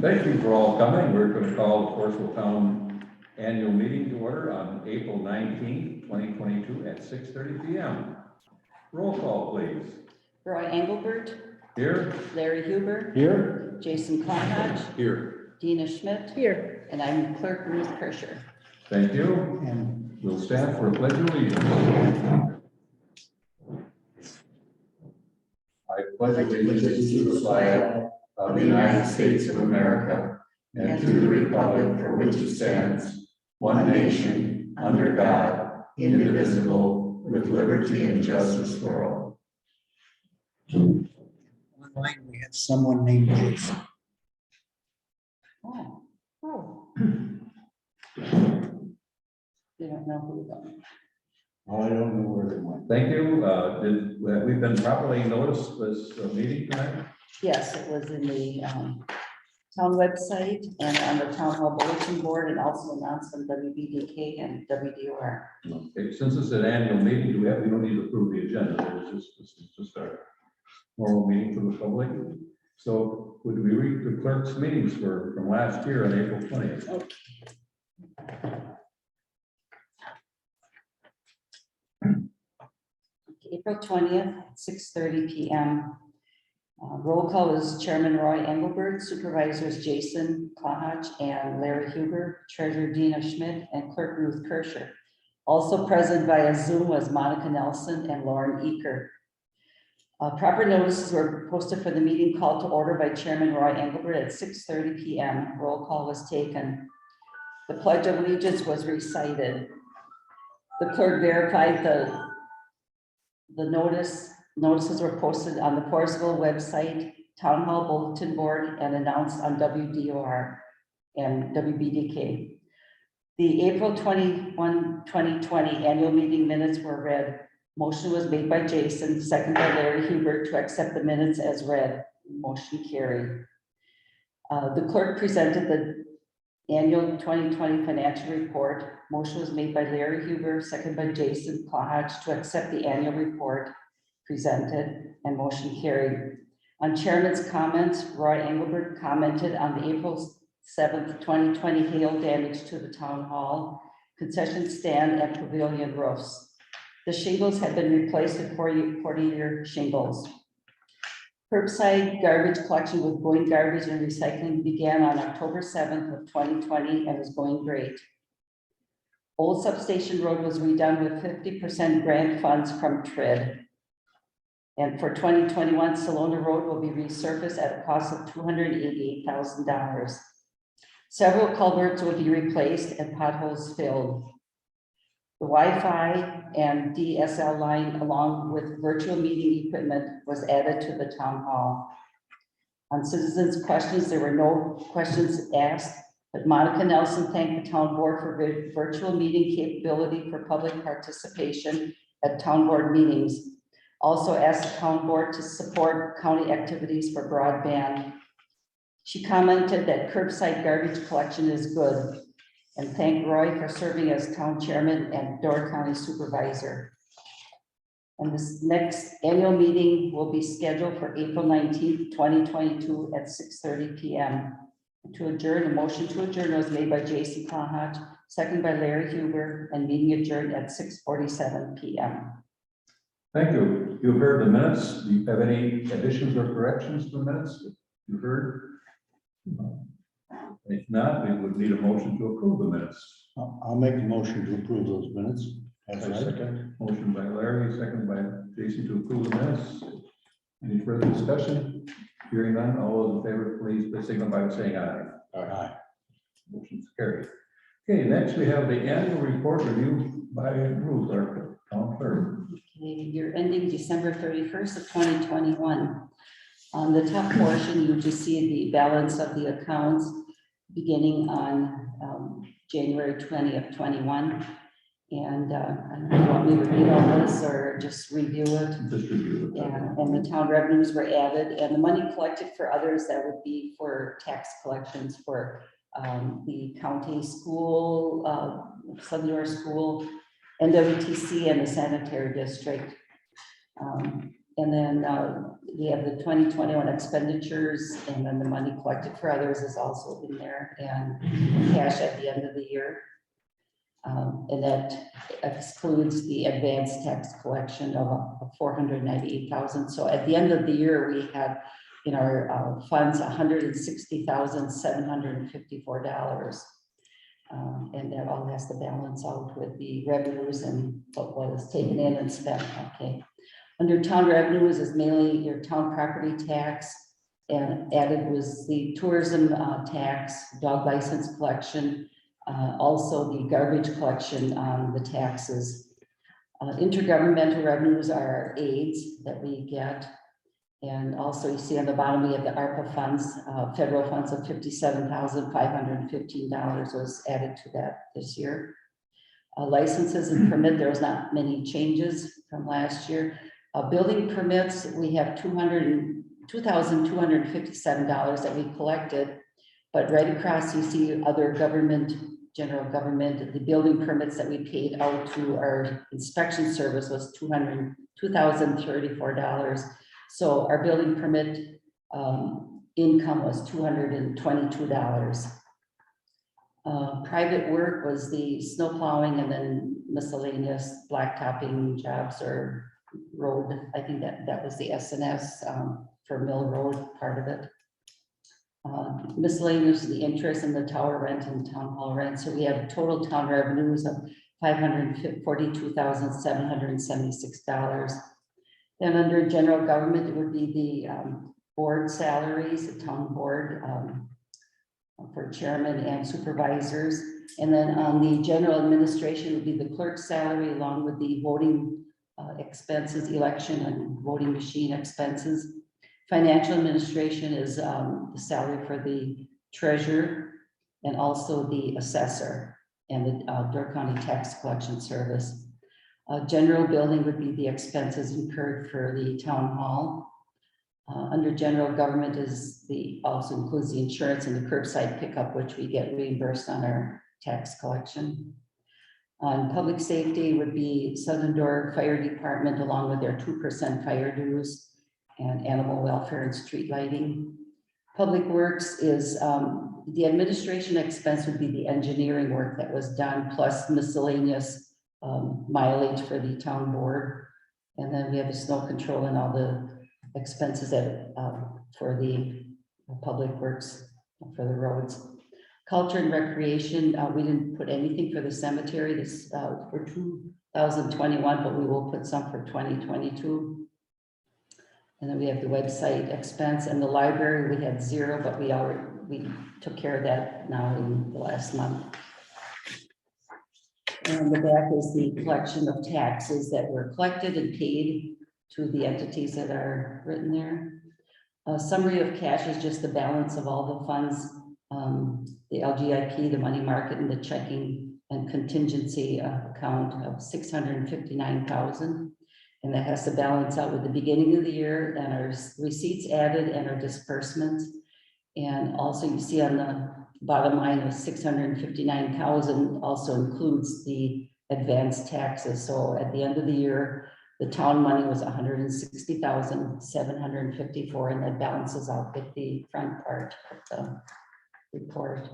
Thank you for all coming. We're going to call the Forestville Town Annual Meeting to order on April 19th, 2022 at 6:30 p.m. Roll call, please. Roy Engelbert. Here. Larry Huber. Here. Jason Kleinhatch. Here. Dina Schmidt. Here. And I'm Clerk Ruth Kirscher. Thank you. And we'll stand for a pledge of allegiance. I pledge allegiance to the flag of the United States of America and to the republic for which it stands, one nation, under God, indivisible, with liberty and justice for all. Online, we have someone named Jason. Oh. You don't know who them. I don't know where they went. Thank you. Have we been properly noticed this meeting tonight? Yes, it was in the town website and on the town hall bulletin board, and also announced on WBDK and WDOR. Okay, since it's an annual meeting, we don't need to approve the agenda. This is just our normal meeting for the public. So would we read the clerk's meetings from last year on April 20th? Okay. April 20th, 6:30 p.m. Roll call is Chairman Roy Engelbert, Supervisors Jason Kleinhatch and Larry Huber, Treasurer Dina Schmidt, and Clerk Ruth Kirscher. Also present via Zoom was Monica Nelson and Lauren Eaker. Proper notices were posted for the meeting called to order by Chairman Roy Engelbert at 6:30 p.m. Roll call was taken. The Pledge of Allegiance was recited. The clerk verified the notices were posted on the Forestville website, Town Hall Bulletin Board, and announced on WDOR and WBDK. The April 21, 2020 annual meeting minutes were read. Motion was made by Jason, second by Larry Huber to accept the minutes as read. Motion carried. The clerk presented the annual 2020 financial report. Motion was made by Larry Huber, second by Jason Kleinhatch to accept the annual report presented, and motion carried. On Chairman's comments, Roy Engelbert commented on the April 7th, 2020 hail damage to the town hall, concession stand, and pavilion roofs. The shingles had been replaced with 40-year shingles. Curbside garbage collection with Going Garbage and Recycling began on October 7th of 2020 and is going great. Old Substation Road was redone with 50% grant funds from TRID. And for 2021, Salona Road will be resurfaced at a cost of $288,000. Several culverts will be replaced and potholes filled. The Wi-Fi and DSL line, along with virtual meeting equipment, was added to the town hall. On citizens' questions, there were no questions asked, but Monica Nelson thanked the town board for virtual meeting capability for public participation at town board meetings. Also asked the town board to support county activities for broadband. She commented that curbside garbage collection is good, and thanked Roy for serving as town chairman and Door County supervisor. And this next annual meeting will be scheduled for April 19th, 2022 at 6:30 p.m. To adjourn, a motion to adjourn was made by Jason Kleinhatch, second by Larry Huber, and meeting adjourned at 6:47 p.m. Thank you. You've heard the minutes. Do you have any additions or corrections to the minutes you heard? If not, we would need a motion to approve the minutes. I'll make a motion to approve those minutes. That's right. Second. Motion by Larry, second by Jason to approve the minutes. Any further discussion? Hearing none, all those in favor, please signify by saying aye. Aye. Motion's carried. Okay, next we have the annual report review by Ruth, our town clerk. Okay, year ending December 31st of 2021. On the top portion, you just see the balance of the accounts beginning on January 20th, 21. And I don't know if you want me to read all this or just review it. Just review it. And the town revenues were added, and the money collected for others, that would be for tax collections for the county school, Southern School, NWTC, and the sanitary district. And then we have the 2021 expenditures, and then the money collected for others is also in there, and cash at the end of the year. And that excludes the advanced tax collection of 498,000. So at the end of the year, we had in our funds $160,754. And that all has to balance out with the revenues and what was taken in and spent. Okay. Under town revenues is mainly your town property tax, and added was the tourism tax, dog license collection, also the garbage collection on the taxes. Intergovernmental revenues are aids that we get. And also you see on the bottom, we have the ARPA funds, federal funds of $57,515 was added to that this year. Licenses and permit, there was not many changes from last year. Building permits, we have $2,257 that we collected, but right across you see other government, general government, the building permits that we paid out to our inspection service was $2,034. So our building permit income was $222. Private work was the snow plowing and then miscellaneous blacktopping jobs or road. I think that was the SNS for Mill Road, part of it. Miscellaneous, the interest in the tower rent and town hall rent. So we have total town revenues of $542,776. Then under general government, it would be the board salaries, the town board for chairman and supervisors. And then on the general administration would be the clerk's salary along with the voting expenses, election and voting machine expenses. Financial administration is the salary for the treasurer and also the assessor and the Door County Tax Collection Service. General building would be the expenses incurred for the town hall. Under general government is also includes the insurance and the curbside pickup, which we get reimbursed on our tax collection. On public safety would be Southern Door Fire Department along with their 2% fire dues and animal welfare and street lighting. Public works is the administration expense would be the engineering work that was done plus miscellaneous mileage for the town board. And then we have the snow control and all the expenses that for the public works for the roads. Culture and recreation, we didn't put anything for the cemetery this for 2021, but we will put some for 2022. And then we have the website expense, and the library we had zero, but we took care of that now in the last month. And the back is the collection of taxes that were collected and paid to the entities that are written there. A summary of cash is just the balance of all the funds, the LGIP, the money market, and the checking and contingency account of $659,000. And that has to balance out with the beginning of the year and our receipts added and our disbursements. And also you see on the bottom line of 659,000 also includes the advanced taxes. So at the end of the year, the town money was 160,754, and that balances out with the front part of the report.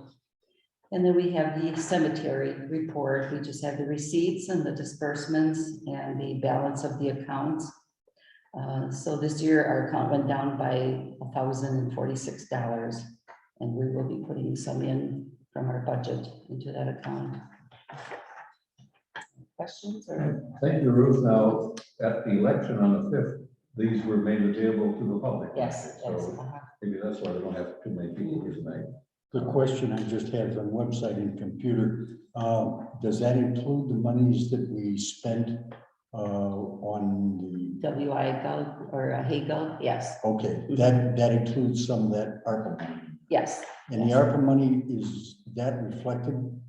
And then we have the cemetery report. We just have the receipts and the disbursements and the balance of the accounts. So this year our account went down by $1,046, and we will be putting some in from our budget into that account. Questions or? Thank you, Ruth. Now, at the election on the 5th, these were made available to the public. Yes. So maybe that's why we don't have too many people here tonight. The question I just had from website and computer, does that include the monies that we spent on the? WI Gulf or Hagel? Yes. Okay, that includes some of that ARPA money. Yes. And the ARPA money, is that reflected?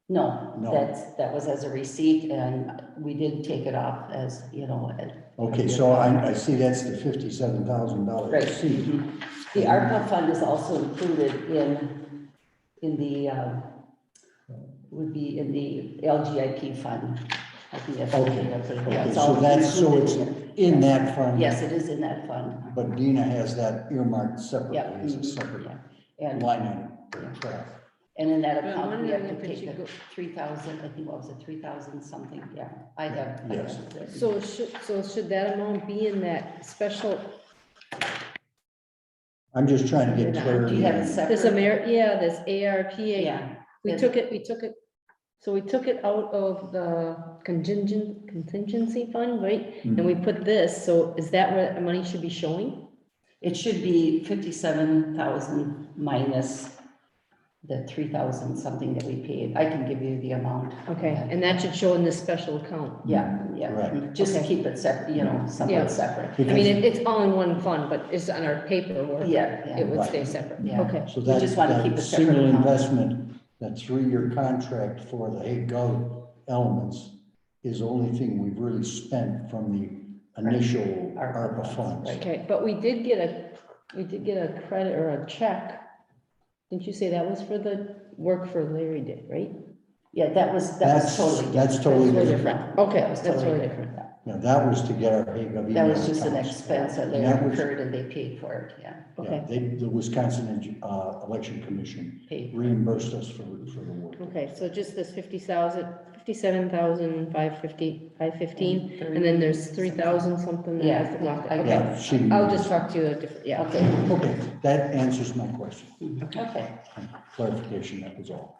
No, No. that was as a receipt, and we did take it off as, you know. Okay, so I see that's the $57,000 Right. receipt. Mhm. The ARPA fund is also included in the would be in the LGIP fund. I think that's what Okay. that's what it is. Okay, It's so all that's, so included it's, in it. in that fund. Yes, it is in that fund. But Dina has that earmarked separately Yeah. as a mhm, separate yeah. And, line item for track. and in that But I'm account, we have wondering to if it take should the go- 3,000, I think, what was it, 3,000 something, yeah. I have. Yes. So should that amount be in that special, I'm just trying to get Do you clarity. Do you have it on- separate? this ARPA? Yeah. We took it, so we took it out of the contingency fund, right? And we put this, so is that where the money should be showing? It should be 57,000 minus the 3,000 something that we paid. I can give you the amount. Okay, and that should show in this special account. Yeah, yeah, Right. just to Okay. keep it separate, you know, Yeah. somewhat separate. I mean, it's all in one fund, but it's on our paperwork. Yeah, yeah. It would Right. stay separate. Yeah. Okay. So We that, just want to keep that a separate single account. investment, that 3-year contract for the Hay Gov elements is the only thing we've really spent from the initial ARPA funds. right. Okay, but we did get a credit or a check. Didn't you say that was for the work for Larry did, right? Yeah, that was That's totally. that's totally That's different. Okay, That was that's totally totally different. Yeah, that was to get our Hay Gov. That was email just an accounts. expense that And Larry that was- incurred and they paid for it, yeah, Yeah, Okay, the Wisconsin Election Commission paid. reimbursed us for the work. okay, so just this 57,515, and then there's 3,000 something that has to go off. Yeah, Okay, Yeah, she. I'll just talk to you a different, yeah. Okay, Okay, that answers my question. okay. Clarification, that was all.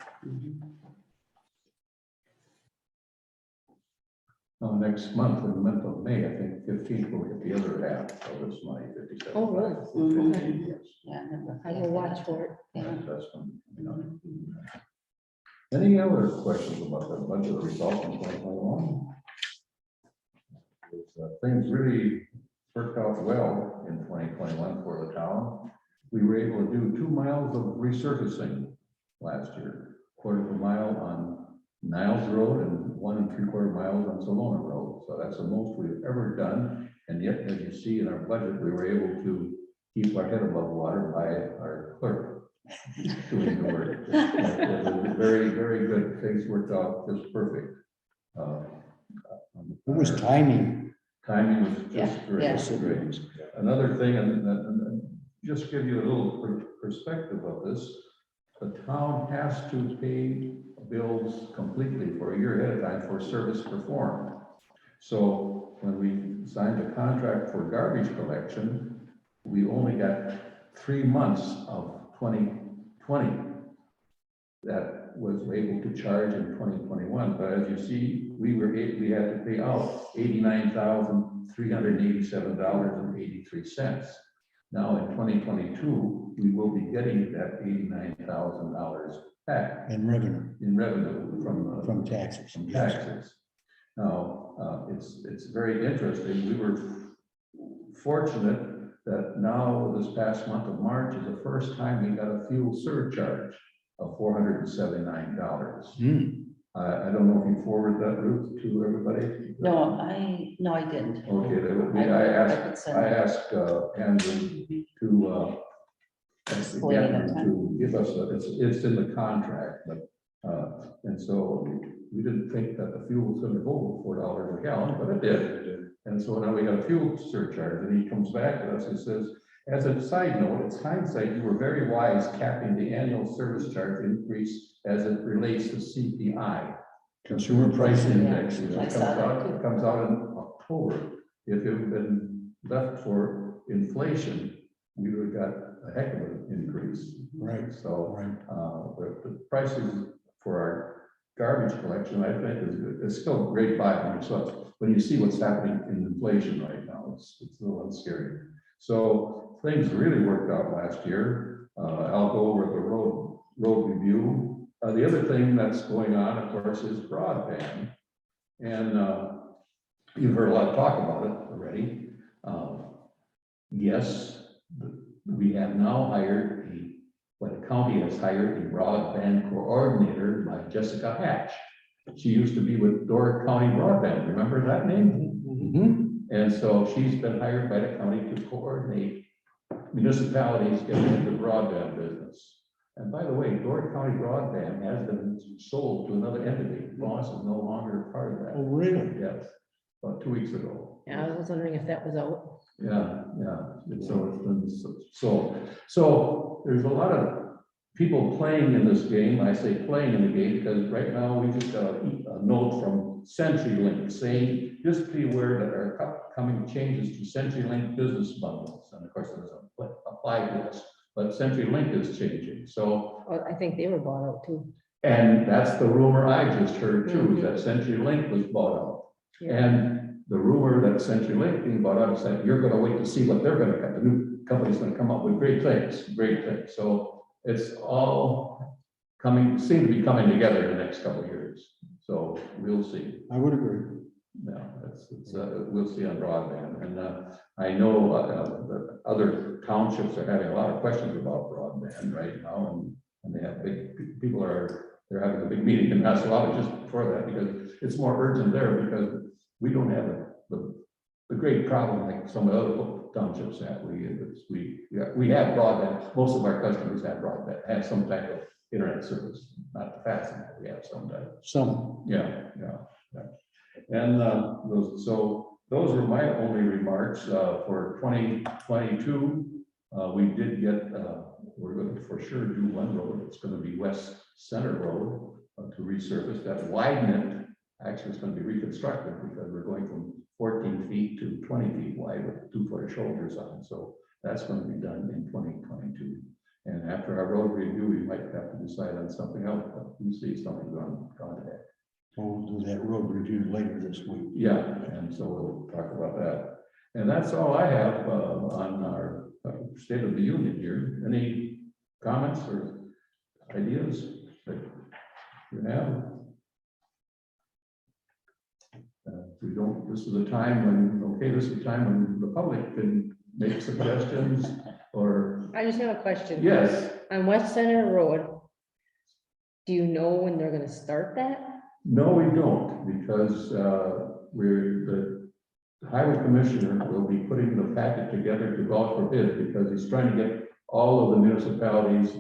Next month, in the month of May, I think 15th, we'll get the other half of this money, 57. Oh, really? Mhm. Yes. Yeah. never- I will watch for it. Yeah. That's when, you know. Any other questions about the budget results in 2021? Things really worked out well in 2021 for the town. We were able to do 2 miles of resurfacing last year, 1/4 mile on Niles Road and 1 3/4 miles on Salona Road. So that's the most we've ever done. And yet, as you see in our budget, we were able to keep our head above water by our clerk doing the work. It was very, very good. Things worked out just perfect. It was timing. Timing was just Yeah, great. yeah. Great. Another thing, and just give you a little perspective of this, the town has to pay bills completely for a year ahead of time for service performed. So when we signed a contract for garbage collection, we only got 3 months of 2020 that was able to charge in 2021. But as you see, we had to pay out $89,387.83. Now in 2022, we will be getting that $89,000 back And revenue in revenue from taxes. from taxes. Now, it's very interesting. We were fortunate that now this past month of March is the first time we got a fuel surcharge of $479. I don't know if you forwarded that, Ruth, to everybody? No, I didn't. Okay, I asked Andrew to Explain it. to give us, it's in the contract, but, and so we didn't think that the fuel was gonna go $4 a gallon, but it did. And so now we got a fuel surcharge, and he comes back to us and says, as a side note, it's hindsight, you were very wise capping the annual service charge increase as it relates to CPI. Consumer Price Index, which I saw that. comes out in October. If it had been left for inflation, we would have got a heck of an increase. Right. So, Right. the prices for our garbage collection, I think, is still great buy. So when you see what's happening in inflation right now, it's a little scary. So things really worked out last year. I'll go over the road review. The other thing that's going on, of course, is broadband. And you've heard a lot of talk about it already. Yes, we have now hired the county has hired a broadband coordinator by Jessica Hatch. She used to be with Door County Broadband. Remember that name? Mm-hmm. And so she's been hired by the county to coordinate municipalities getting into the broadband business. And by the way, Door County Broadband has been sold to another entity. Voss is no longer a part of Oh, that. really? Yes, about 2 weeks ago. Yeah, I was wondering if that was out. Yeah, and so it's been, so there's a lot of people playing in this game. I say playing in the game because right now we just got a note from CenturyLink saying, just be aware that our upcoming changes to CenturyLink business bundles, and of course it doesn't apply to us, but CenturyLink is changing, so. Well, I think they were bought out too. And that's the rumor I just heard too, is that CenturyLink was bought out. Yeah. And the rumor that CenturyLink being bought out is that you're gonna wait to see what they're gonna cut. The new company's gonna come up with great things. So it's all seem to be coming together in the next couple of years. So we'll see. I would agree. No, we'll see on broadband. And I know the other townships are having a lot of questions about broadband right now, and they have they're having a big meeting in Massachusetts just before that, because it's more urgent there, because we don't have the great problem like some of the other townships have. We have broadband. Most of our customers have broadband, have some type of internet service, not the fast enough. We have some type. Some. Yeah. And those were my only remarks for 2022. We did get, we're going to for sure do one road. It's going to be West Center Road to resurface that. Widen it. Actually, it's going to be reconstructed because we're going from 14 feet to 20 feet wide with 2-foot shoulders on. So that's going to be done in 2022. And after our road review, we might have to decide on something else, but we see something gone ahead. We'll do that road review later this week. Yeah, and so we'll talk about that. And that's all I have on our State of the Union here. Any comments or ideas that you have? We don't, this is a time when the public can make suggestions or. I just have a question. Yes. On West Center Road, do you know when they're gonna start that? No, we don't, because the highway commissioner will be putting the packet together to go out for bid, because he's trying to get all of the municipalities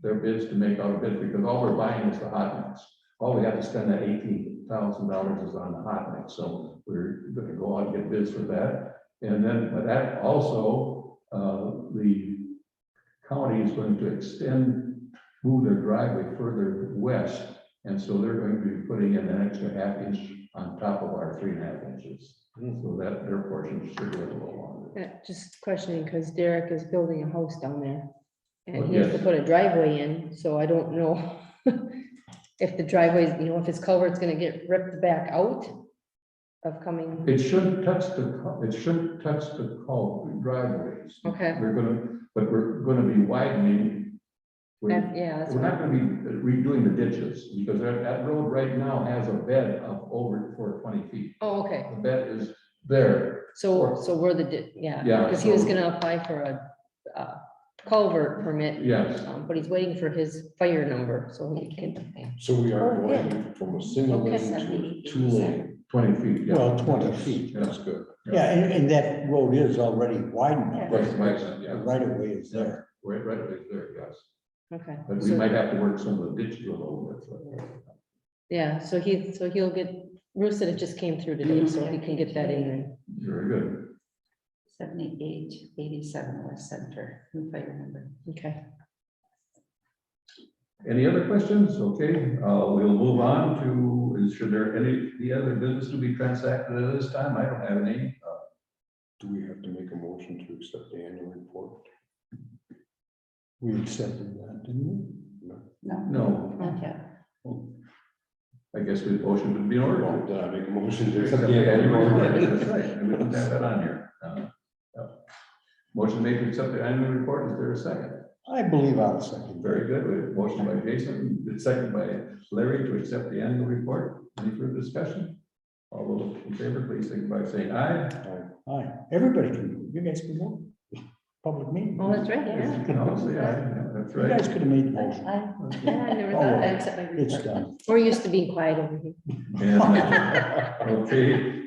their bids to make out a bid, because all we're buying is the hot mix. All we have to spend that $18,000 is on the hot mix. So we're going to go out and get bids for that. And then, but that also, the county is going to move their driveway further west. And so they're going to be putting in an extra ½ inch on top of our 3.5 inches. So that their portion should get a little longer. Yeah, just questioning, because Derek is building a house down there. And Oh, he has to yes. put a driveway in, so I don't know if the driveway, if his culvert's gonna get ripped back out of coming. It shouldn't touch the driveways. Okay. But we're gonna be widening. Yeah, that's We're right. not gonna be redoing the ditches, because that road right now has a bed of over 20 feet. Oh, okay. The bed is there. So we're yeah, Yeah, because he was so- gonna apply for a culvert permit. Yes. But he's waiting for his fire number, so he can. So we are Oh, yeah. going from a single Okay. lane to a 2-lane. 20 feet. Yeah. Well, 20 feet. That's good. Yeah, and that road is already wide enough. Right, yeah. The right of way is there. Right away there, yes. Okay. But we So- might have to work some of the ditches a little bit. Yeah, so he'll get, Bruce said it just came through today, so he can get that in there. Very good. 7887 West Center, if I remember. Okay. Any other questions? Okay, we'll move on to, should there any other business to be transacted at this time? I don't have any. Do we have to make a motion to accept the annual report? We accepted that, didn't No, No, not yet. I guess we motion to be in order. Well, then I make a motion to Accept accept the the annual annual report. report. That's right, and we don't have that on here. Yeah. Motion made to accept the annual report. Is there a second? we? I believe I'll second. Very good. We have a motion by Jason, second by Larry to accept the annual report. Any further discussion? All those in favor, please signify by saying aye. Aye, everybody can, vote. You guys can vote. Public meeting. Oh, that's right, You yeah. can I'll vote. say aye. Yeah, that's You guys right. could have made the motion. Yeah, I never Oh, thought well. I'd accept my It's report. done. We're used to being quiet over here. And, okay.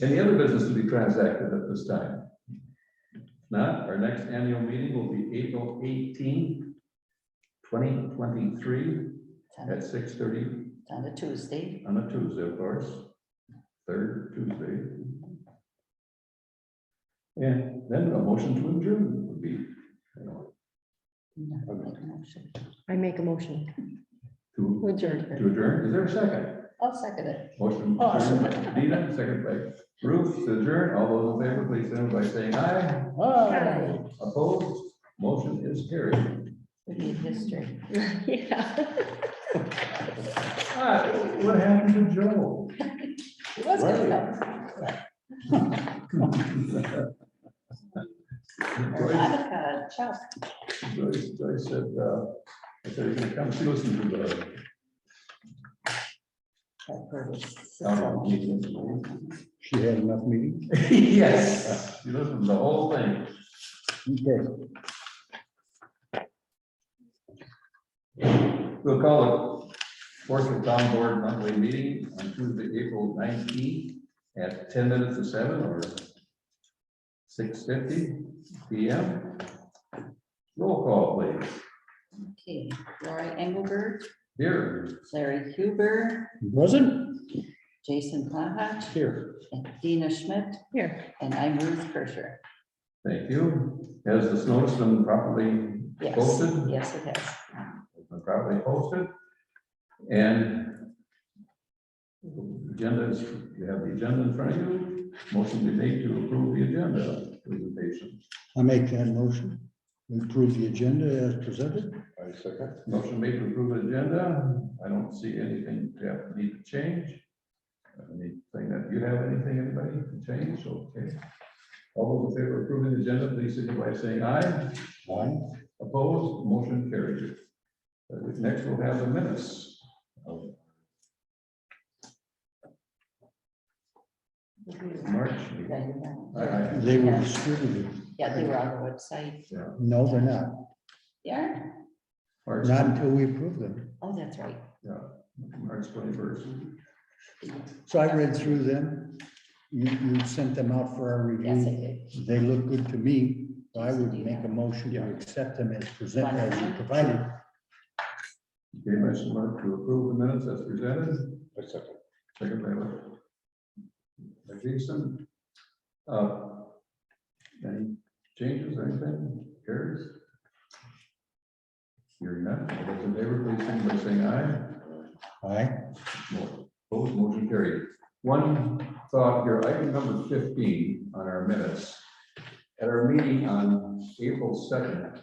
Any other business to be transacted at this time? Not, our next annual meeting will be April 18th, 2023 at 6:30 On a Tuesday. on a Tuesday, of course. Third Tuesday. And then a motion to adjourn would be, I make a motion. to Adjourn. adjourn. Is there a second? I'll second it. Motion by Dina, second by Ruth to adjourn. All those in favor, please signify by saying aye. Aye. Opposed? Motion is carried. We need history. Yeah. What happened to Joe? It was gonna come. Monica, Chuck. Joyce said, I said, you're gonna come listen to the town meeting. She had enough meetings? Yes, you listened to the whole thing. Okay. We'll call the Forestville Town Board monthly meeting on Tuesday, April 19th at 10 minutes to 7 or 6:50 p.m. Roll call, please. Okay, Roy Engelbert, Here. Larry Huber, Wasn't? Jason Klahach, Here. and Dina Schmidt, Here. and I'm Ruth Kirscher. Thank you. Has this notice been properly Yes, posted? yes, it has. It's been properly posted. And the agenda is, you have the agenda in front of you. Motion be made to approve the agenda presentation. I make that motion. We approve the agenda as presented. I second. Motion made to approve the agenda. I don't see anything that need to change. Anything that you have, anything, anybody to change? Okay. All those in favor of approving the agenda, please signify by saying aye. Aye. Opposed, motion carried. Next, we'll have the minutes. March. Yeah, you know. Aye. They were distributed. Yeah, they were on the website. No, they're not. Yeah, March. Not until we approve them. oh, that's right. Yeah, March 21st. So I read through them. You sent them out for our Yes, I review. did. They look good to me. So I would make a motion to accept them as presented, as provided. Okay, motion to approve the minutes as presented. I second. Second by Jason. Any changes or anything? Carries? Hearing none. All those in favor, please signify by saying aye. Aye. Opposed, motion carried. One thought here, item number 15 on our minutes. At our meeting on April 2nd,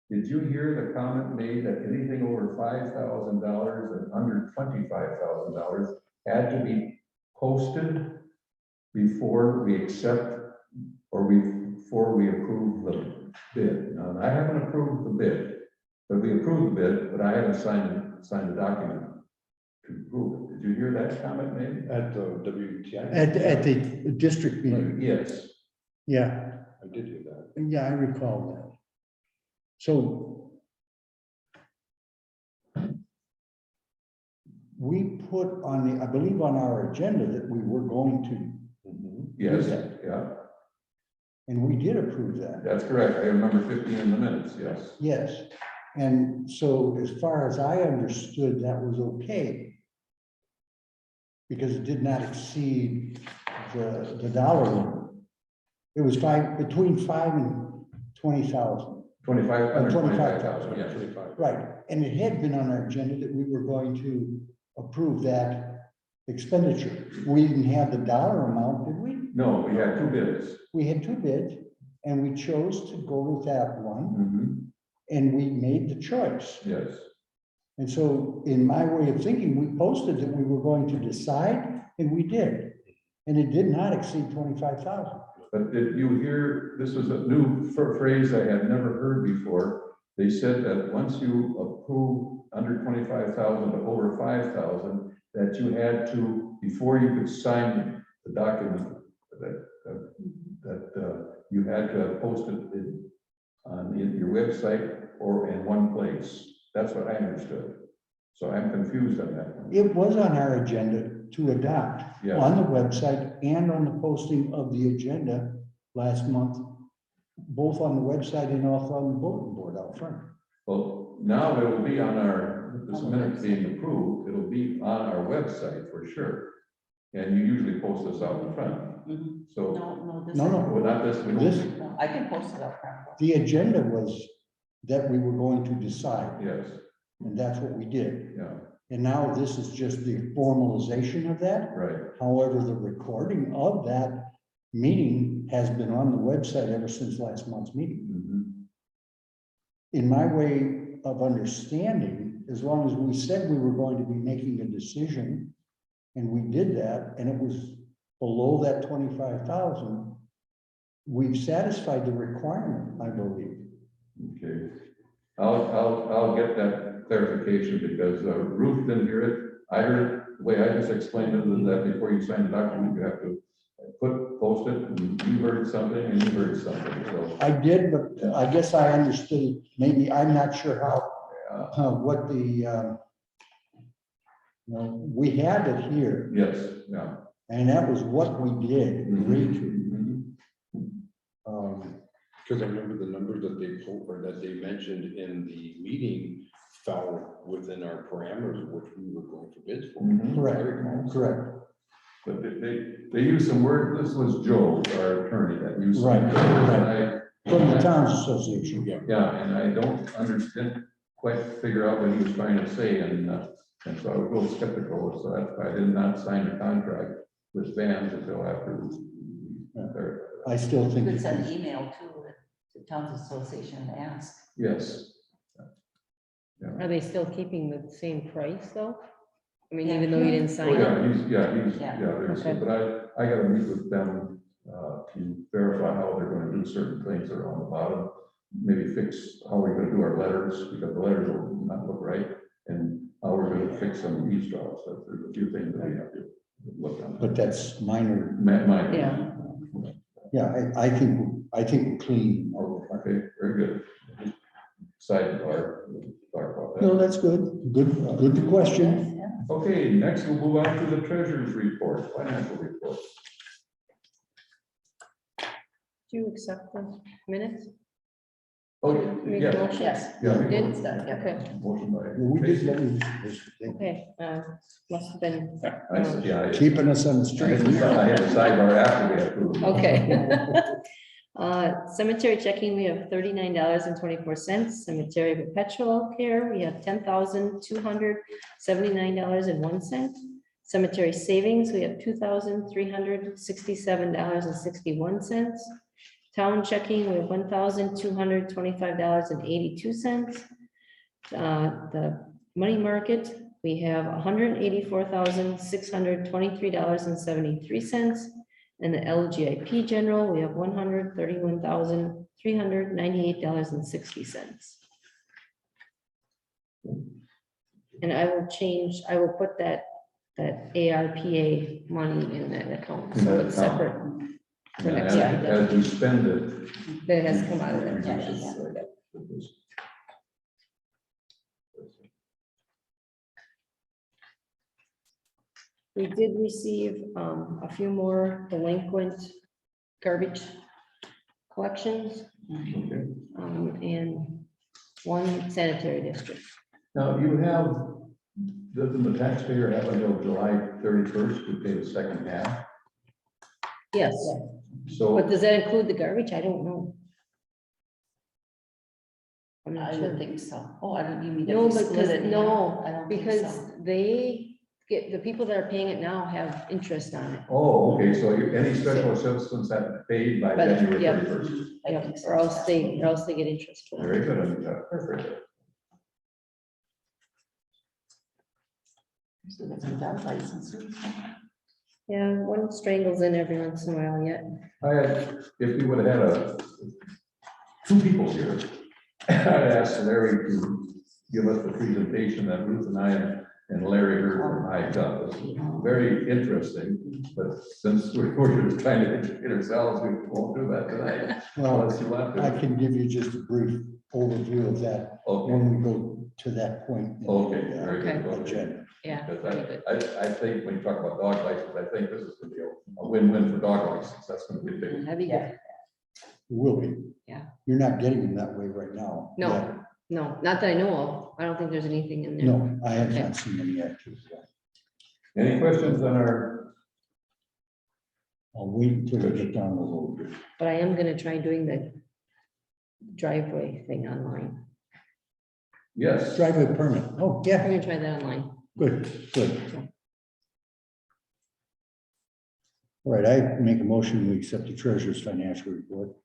did you hear the comment made that anything over $5,000 and under $25,000 had to be posted before we accept or before we approve the bid? Now, I haven't approved the bid, but we approved the bid, but I haven't signed the document to approve it. Did you hear that comment made? At the WTI? At the district meeting. Yes. Yeah, I did hear that. yeah, I recall that. So we put on the, I believe on our agenda that we were going to, Yes, Yes. yeah, and we did approve that. that's correct. I remember 15 in the minutes, yes. Yes, and so as far as I understood, that was okay. Because it did not exceed the dollar limit. It was between 5 and 20,000. 25, under 25,000, 25,000, yes. 25. Right, and it had been on our agenda that we were going to approve that expenditure. We didn't have the dollar amount, did we? No, we had two bids. We had two bids, and we chose to go with that one, Mhm, and we made the choice. yes, And so in my way of thinking, we posted that we were going to decide, and we did. And it did not exceed 25,000. but did you hear, this was a new phrase I had never heard before. They said that once you approve under 25,000 to over 5,000, that you had to, before you could sign the document, that you had to post it on your website or in one place. That's what I understood. So I'm confused on that one. It was on our agenda to adopt Yes. on the website and on the posting of the agenda last month, both on the website and also on the bulletin board out front. Well, now it will be on this minute being approved, it'll be on our website for sure. And you usually post this out in front. Mhm. So, No, this. No, no. well, not this, we This- don't, No, I can post it up front. The agenda was that we were going to decide, yes, and that's what we did. yeah, And now this is just the formalization of that. right, However, the recording of that meeting has been on the website ever since last month's meeting. mhm, In my way of understanding, as long as we said we were going to be making a decision, and we did that, and it was below that 25,000, we've satisfied the requirement, I believe. okay. I'll get that clarification because Ruth didn't hear it. I heard it, the way I just explained it, is that before you sign the document, you have to post it, and you heard something, and you heard something, so. I did, but I guess I understood it. Maybe, I'm not sure what the, we had it here, Yes, yeah. and that was what we did, agreed to. Mhm. Because I remember the numbers that they told, or that they mentioned in the meeting fell within our parameters, of which we were going for bids for. Mhm. Correct, correct. But they used some word, this was Joe, our attorney, that used some Right, words, right. and From the Towns Association. yeah, and I don't understand, quite figure out what he was trying to say, and so I was a little skeptical, so that's why I did not sign the contract with Vans until after. I still You think. could send an email to Towns Association and ask. Yes. Are they still keeping the same price though? I mean, Yeah. even though you didn't Oh, sign it? Yeah. there's, Okay. but I gotta meet with them, to verify how they're gonna do certain things that are on the bottom. Maybe fix how we're gonna do our letters, because the letters will not look right, and how we're gonna fix some of these jobs, so there's a few things that we have to look on. But that's minor. Mine. Yeah. Yeah, I think we're clean. Oh, okay, very good. Sidebar, we'll talk about No, that. that's good. Good question. Yeah. Okay, next we'll move on to the treasurer's report, financial report. Do you accept the minutes? Oh, Make a yeah. motion? Yes. Yeah, Did? It's done, yeah. Okay, motion by. We did Tracy. what we were supposed to do. okay, must have been, I said, yeah. Keeping us on the street. I had a sidebar after we approved. okay. Cemetery checking, we have $39.24. Cemetery perpetual care, we have $10,279.01. Cemetery savings, we have $2,367.61. Town checking, we have $1,225.82. The money market, we have $184,623.73. And the LGIP general, we have $131,398.60. And I will put that ARPA money in that account, In so that it's account. separate. For And next year. as we spend it. That has come out of it. reduce Yeah, it, yeah. right? We did receive a few more delinquent garbage collections Okay. and one sanitary district. Now, you have, doesn't the taxpayer have until July 31st to pay the second half? Yes, So, but does that include the garbage? I don't know. I'm not I sure. would think so. Oh, I don't, you mean. if No, we split because, it in no, half? I don't think because so. they get, the people that are paying it now have interest on it. oh, okay, so any special assistance have to be paid by But, January yeah. 31st. I Yep, think so. or else they get interest for it. Very good, Anita. Perfect. So that's some dog licenses. Yeah, one strangles in every once in a while yet. If we would have had two people here, I'd ask Larry to give us the presentation that Ruth and I and Larry heard from ICA. It was very interesting, but since we're just trying to educate ourselves, we won't do that tonight. Well, Unless you want I to. can give you just a brief overview of that Okay, when we go to that point. in the, okay, very good. Okay. Okay. agenda. Yeah, Because very good. I think when you talk about dog license, I think this is gonna be a win-win for dog license. That's gonna be big. That'd be Yeah. good. It will be. Yeah. You're not getting them that way right now. No. yet. No, not that I know of. I don't think there's anything in there. No, I have Okay. not seen them yet. Any questions on our I'll wait until we get down the road. But I am gonna try doing the driveway thing online. Yes. Driveway permit. Oh, I'm yeah, gonna try that online. good, good. All right, I make a motion, we accept the treasurer's financial report.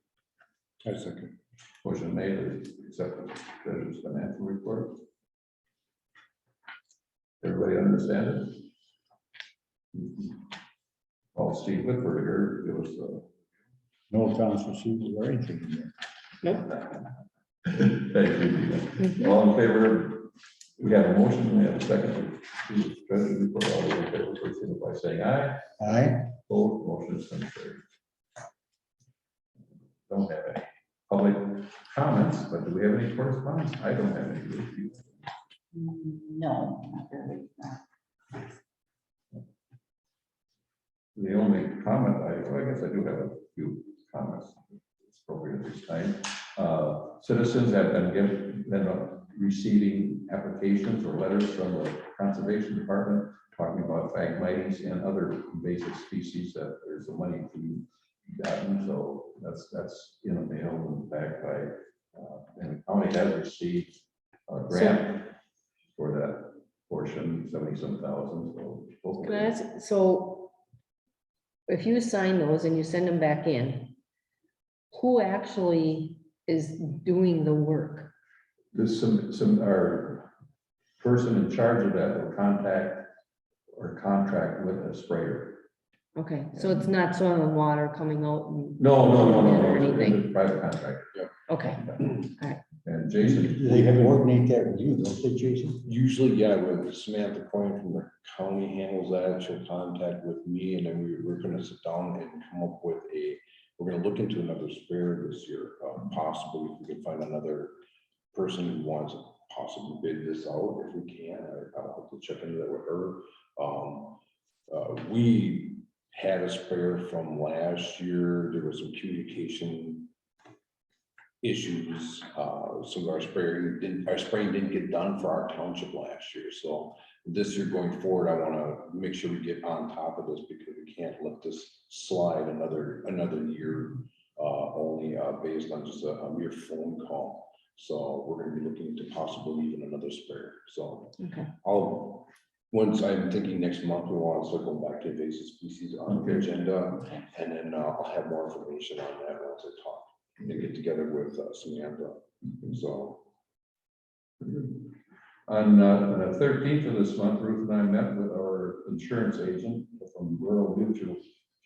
I second. Motion made to accept the treasurer's financial report. Everybody understand it? Oh, Steve Whitford here, give us the. No accounts receivable or anything in there. Nope. Thank you. All in favor? We have a motion, we have a second. To the treasurer's report. All those in favor, please signify by saying aye. Aye. Both motions been carried. Don't have any public comments, but do we have any correspondence? I don't have any. No, not really. No. The only comment well, I guess I do have a few comments. It's appropriate at this time. Citizens have been receiving applications or letters from the Conservation Department talking about phragmites and other invasive species that there's a money to be gotten. So that's in the mail and backed by, and the county has received a grant for that portion, 70-some thousand. So hopefully. Can I ask, so if you sign those and you send them back in, who actually is doing the work? There's our person in charge of that will contact or contract with a sprayer. Okay, so it's not soil and water coming out? No, Or it's anything? a private contract. Okay, And Jason. They coordinate that with you, don't they, Jason? Usually, yeah, when Samantha Coyne from the county handles that, she'll contact with me, and then we're gonna sit down and come up with we're gonna look into another sprayer this year. Possibly if we can find another person who wants to possibly bid this out, if we can. I'll have to check into that with her. We had a sprayer from last year. There was some communication issues. Some of our spraying didn't get done for our township last year. So this year going forward, I want to make sure we get on top of this, because we can't let this slide another year, only based on just a mere phone call. So we're going to be looking into possibly even another sprayer. So okay. Once I'm thinking next month, we want to circle back to invasive species on the agenda, and then I'll have more information on that once I talk and get together with Samantha. So On the 13th of this month, Ruth and I met with our insurance agent from Rural Mutual,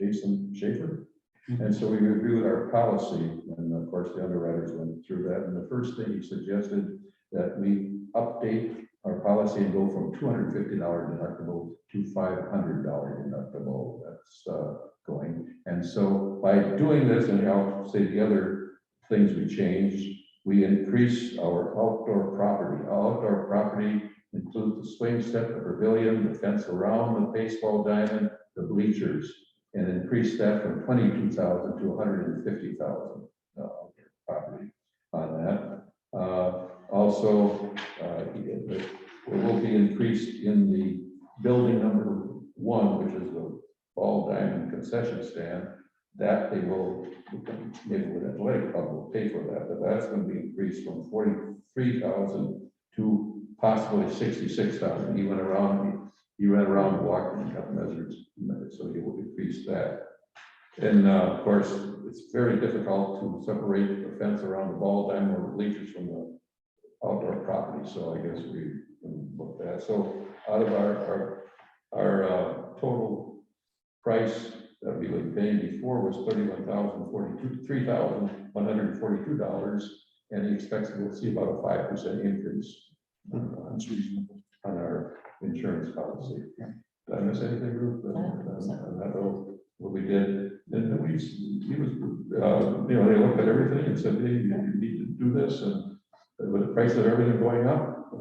Jason Schaefer. And so we reviewed our policy, and of course the underwriters went through that. And the first thing he suggested that we update our policy and go from $250 deductible to $500 deductible. That's going. And so by doing this, and I'll say the other things we changed, we increased our outdoor property. Our outdoor property includes the swing set, the pavilion, the fence around the baseball diamond, the bleachers, and increased that from $22,000 to $150,000 property on that. Also, it will be increased in the building number 1, which is the ball diamond concession stand. That they will, maybe with athletic club will pay for that, but that's going to be increased from $43,000 to possibly $66,000. He went around walking and got measures, so he will increase that. And of course, it's very difficult to separate the fence around the ball diamond or the bleachers from the outdoor property. So I guess we can look at that. So out of our total price that we were paying before was $3,142, and he expects we'll see about a 5% increase on our insurance policy. Did I miss anything, Ruth? What we did, and then he was, they looked at everything and said, hey, you need to do this, and with the price of everything going up,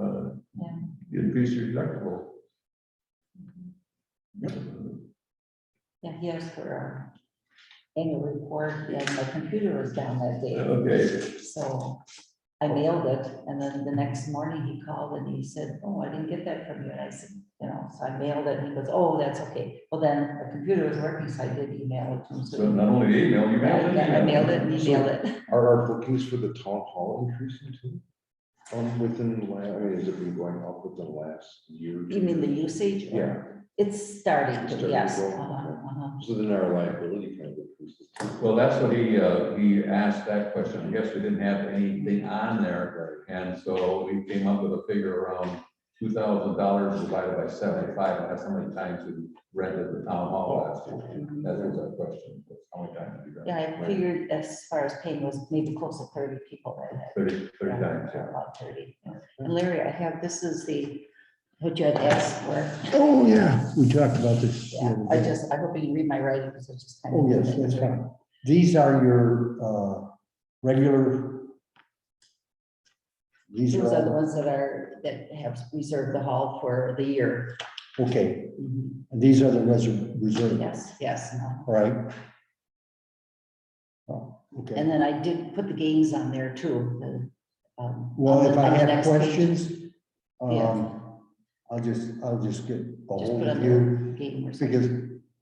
you increase your deductible. Yeah, he asked for our annual report, and my computer was down that day. Okay. So I mailed it, and then the next morning he called and he said, oh, I didn't get that from you. And I said, you know, so I mailed it, and he goes, oh, that's okay. Well, then the computer was working, so I did email it to him. So not only the email, you mailed it. Yeah, I mailed it and emailed it. Are our bookings for the town hall increasing too? Within the last, I mean, has it been going up within the last year? You mean the usage? Yeah. It's starting It's to, starting to yes. go. So then our liability kind of increases too. Well, that's what he asked that question. I guess we didn't have anything on there. And so we came up with a figure around $2,000 divided by 75. And that's how many times we rented the town hall last year. That was our question. How many times did we rent? Yeah, I figured as far as paying was maybe close to 30 people that had. 30 times, yeah. About 30. Yeah. And Larry, I have, this is what you had asked for. Oh, yeah, we talked about this. the Yeah, other day. I hope you can read my writing because it's just kind of. Oh, yes, that's fine. These are your regular. These Those are the are, ones that have reserved the hall for the year. okay, these are the reserve, Yes. all right? Oh, okay. And then I did put the games on there too. Well, on if the- I on the have next page. questions, Yeah. I'll just get a Just hold put of on you, the game or something. because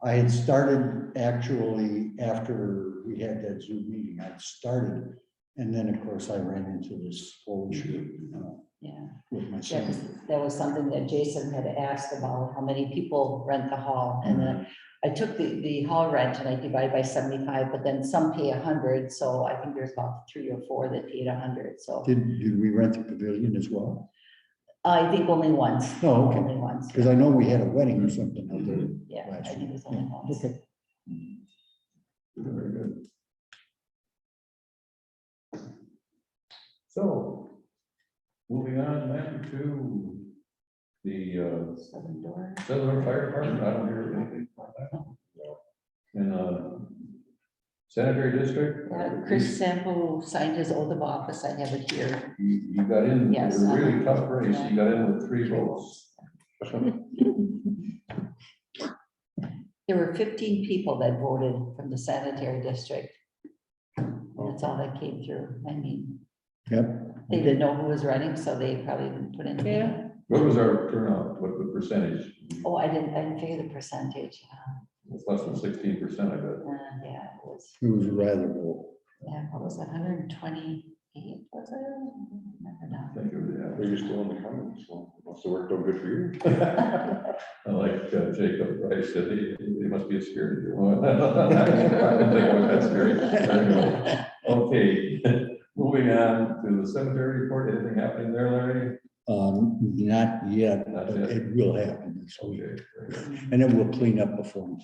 I had started actually after we had that Zoom meeting, I started. And then, of course, I ran into this whole issue Yeah. with my Yeah, 'cause son. that was something that Jason had asked about, how many people rent the hall, and then I took the hall rent and I divided by 75, but then some pay 100, so I think there's about 3 or 4 that paid 100, so. Did we rent the pavilion as well? I think only once. Oh, okay. Only once. Because I know we had a wedding or something out there. Yeah, I last think year. it was only Yeah, once. okay. Very good. So, moving on then to the Southern door. Southern Fire Department, I don't hear anything from that. In sanitary district. Chris Sample signed his oath of office, I have it here. You got in, it Yes. was a really tough race, you got in with 3 votes. There were 15 people that voted from the sanitary district. That's all that came through, I mean. Yep. They didn't know who was running, so they probably didn't put in. Yeah. What was our turnout, what the percentage? Oh, I didn't figure the percentage. It's less than 16%, I bet. Yeah, it was, It was rather low. yeah, what was it, 128, was it? I don't remember now. I think it was, yeah. You're still in the comments, so must have worked out good for you. I like Jacob Rice said, he must be a scary. I didn't think it was that scary. Very good. Okay, moving on to the cemetery report, anything happening there, Larry? Not yet, Not but yet. it will happen this week. Okay, very good. And then we'll clean up before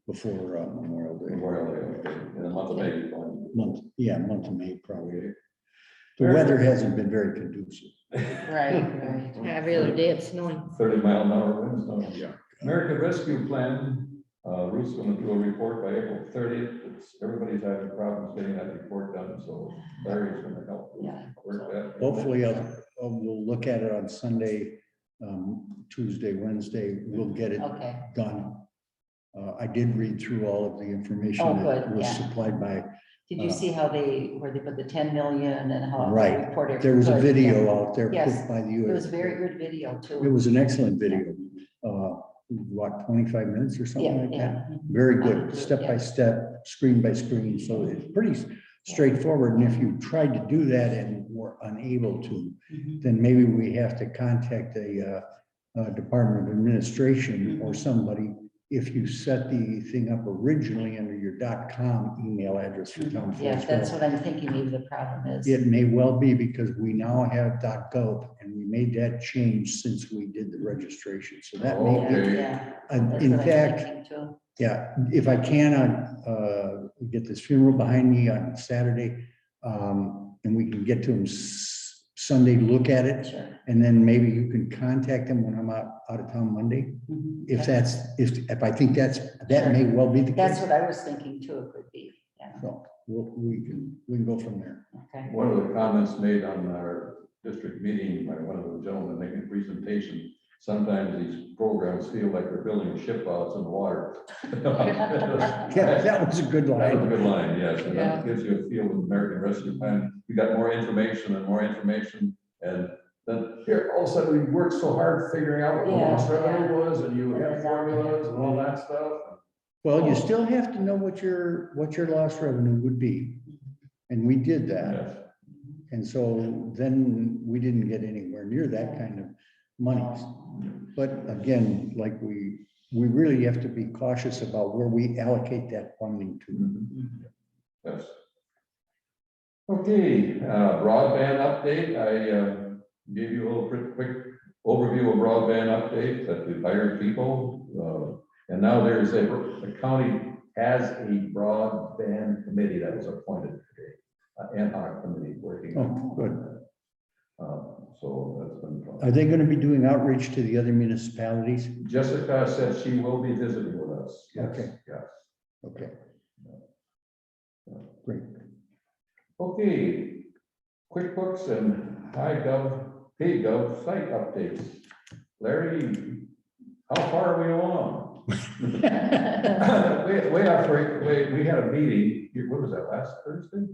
Memorial Day. Memorial Day, okay, in the month of May. Month of May, probably. The weather hasn't been very conducive. Right. Yeah, every other day it's snowing. 30-mile-an-hour winds, no. Yeah. American Rescue Plan, Ruth's gonna do a report by April 30th. Everybody's having problems getting that report done, so Larry's gonna help. Yeah. Work that. Hopefully, we'll look at it on Sunday, Tuesday, Wednesday, we'll get it Okay, done. I did read through all of the information Oh, that good, was yeah. supplied by, did you see how where they put the 10 million and how? they Right. reported? there was a Good, video yeah. out there Yes, put by the It was US. a very good video It too. was an excellent video. What, 25 minutes or something Yeah, like that? yeah. Very I good, did, step by yeah. step, screen by screen, so it's pretty straightforward. And if you tried to do that and were unable to, Mhm. then maybe we have to contact a Department of Administration or somebody. If you set the thing up originally under your .com email address for town. Yeah, that's Forestville, what I'm thinking maybe the problem is. it may well be because we now have .gov and we made that change since we did the registration. So that may be, Okay. Yeah. and that's in what I'm fact, thinking too. yeah, if I can, get this funeral behind me on Saturday, and we can get to him Sunday, look at it, Sure. and then maybe you can contact him when I'm out of town Monday. Mhm. If Yeah. if I think that Sure. may well be the That's case. what I was thinking too, it could be, yeah, So we can go from there. okay. One of the comments made on our district meeting by one of the gentlemen making a presentation, sometimes these programs feel like they're building a ship out in the water. Yeah, that was a good That was a line. good line, yes, and Yeah. that gives you a feel of American Rescue Plan. We got more information, and then here, all of a sudden, we worked so hard figuring out what the lost Yeah, revenue was, and you And had then formulas and all that stuff. Well, you still have to know what your lost revenue would be. And we did that. Yes. And so then we didn't get anywhere near that kind of money. But again, like we really have to be cautious about where we allocate that funding to. Yes. Okay, broadband update. I gave you a little quick overview of broadband update that we've hired people. And now there's the county has a broadband committee that was appointed today, ad hoc committee working. Oh, good. So that's been fun. Are they going to be doing outreach to the other municipalities? Jessica said she will be visiting with us. Yes, Okay. yes. Okay. Great. Okay, QuickBooks and HighGov site updates. Larry, how far are we along? We had a meeting, what was that, last Thursday?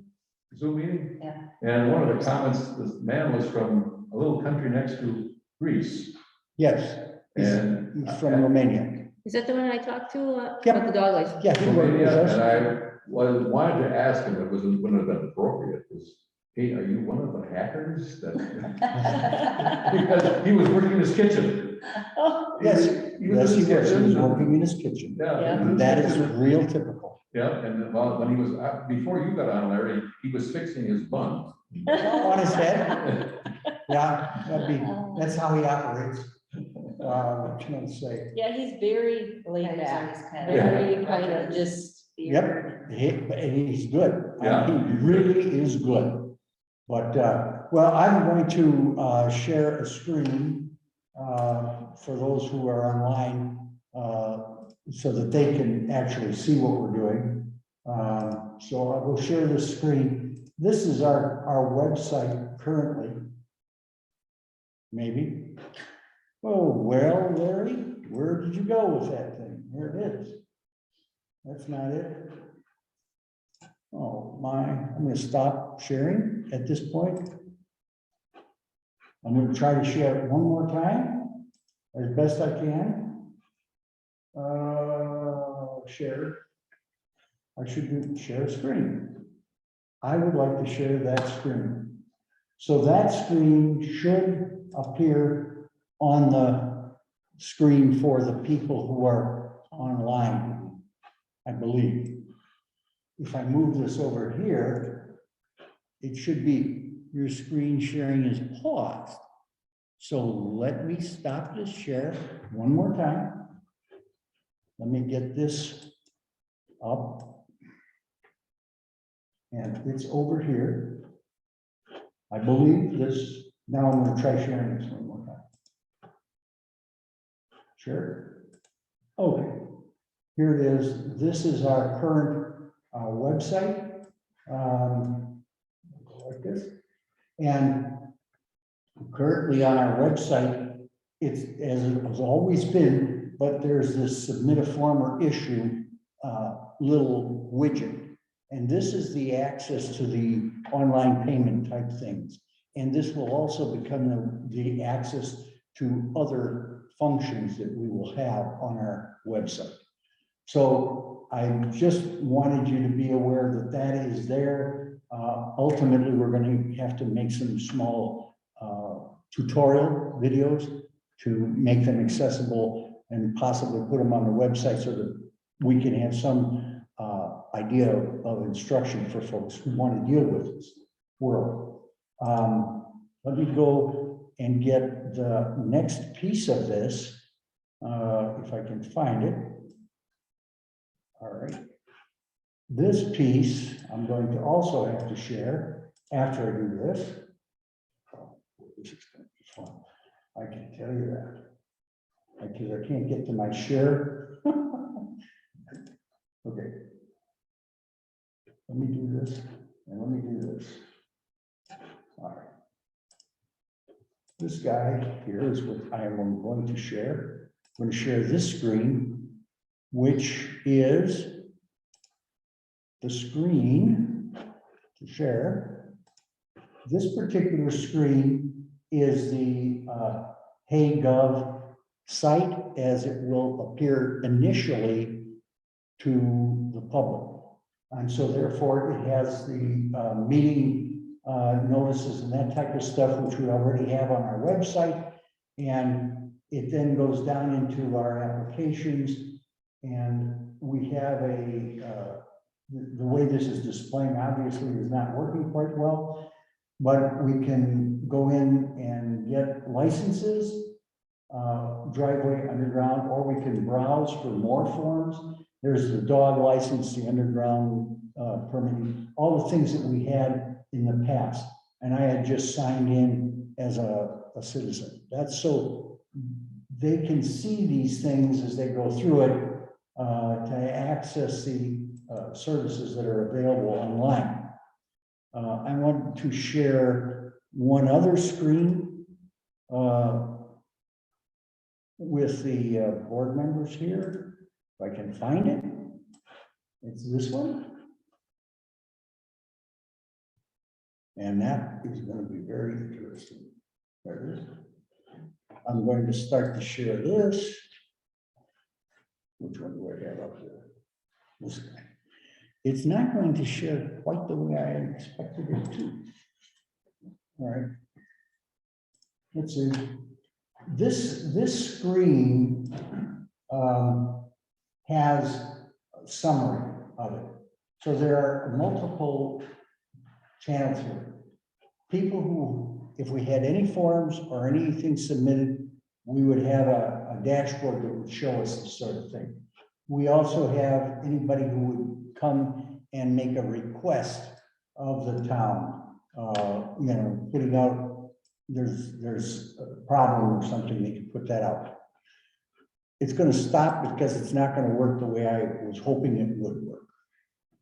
Zoom meeting? Yeah. And one of the comments, this man was from a little country next to Greece. Yes, And he's from Romania. Is that the one I talked to Yep. about the dog license? Yeah, he worked with Romania, and us. I wanted to ask him, it wouldn't have been appropriate, is, hey, are you one of the hackers that? Because he was working in his kitchen. Yes, He was yes, in he his was. He was kitchen. working in his kitchen. Yeah. Yeah. he was in his That is kitchen. real typical. Yeah, and then, well, when he was, before you got on, Larry, he was fixing his bun. On his head? Yeah, that's how he operates. What can I say? Yeah, he's very laid Yeah, he's back, always kind of- very kind of just, Yep, and he's good. Yeah. He really is good. But, well, I'm going to share a screen for those who are online so that they can actually see what we're doing. So I will share this screen. This is our website currently. Maybe. Oh, well, Larry, where did you go with that thing? There it is. That's not it. Oh, my, I'm gonna stop sharing at this point. I'm gonna try to share it one more time, as best I can. Share. I should do share screen. I would like to share that screen. So that screen should appear on the screen for the people who are online, I believe. If I move this over here, it should be your screen sharing is paused. So let me stop this share one more time. Let me get this up. And it's over here. I believe this, now I'm gonna try sharing this one more time. Sure. Okay, here it is. This is our current website. Like this. And currently on our website, it's as it has always been, but there's this submit a form or issue little widget. And this is the access to the online payment type things. And this will also become the access to other functions that we will have on our website. So I just wanted you to be aware that that is there. Ultimately, we're going to have to make some small tutorial videos to make them accessible and possibly put them on the website so that we can have some idea of instruction for folks who want to deal with this world. Let me go and get the next piece of this, if I can find it. All right. This piece, I'm going to also have to share after I do this. Oh, this is going to be fun. I can tell you that. Because I can't get to my share. Okay. Let me do this, and let me do this. All right. This guy here is what I am going to share. I'm going to share this screen, which is the screen to share. This particular screen is the HeyGov site as it will appear initially to the public. And so therefore it has the meeting notices and that type of stuff, which we already have on our website. And it then goes down into our applications. And we have the way this is displaying obviously is not working quite well, but we can go in and get licenses, driveway underground, or we can browse for more forms. There's the dog license, the underground permitting, all the things that we had in the past. And I had just signed in as a citizen. That's so they can see these things as they go through it to access the services that are available online. I want to share one other screen with the board members here, if I can find it. It's this one. And that is going to be very interesting. There it is. I'm going to start to share this. Which one do I have up there? This guy. It's not going to share quite the way I expected it to. All right. Let's see. This screen has a summary of it. So there are multiple channels here. People who, if we had any forms or anything submitted, we would have a dashboard that would show us this sort of thing. We also have anybody who would come and make a request of the town, you know, putting out, there's a problem or something, they can put that out. It's going to stop because it's not going to work the way I was hoping it would work.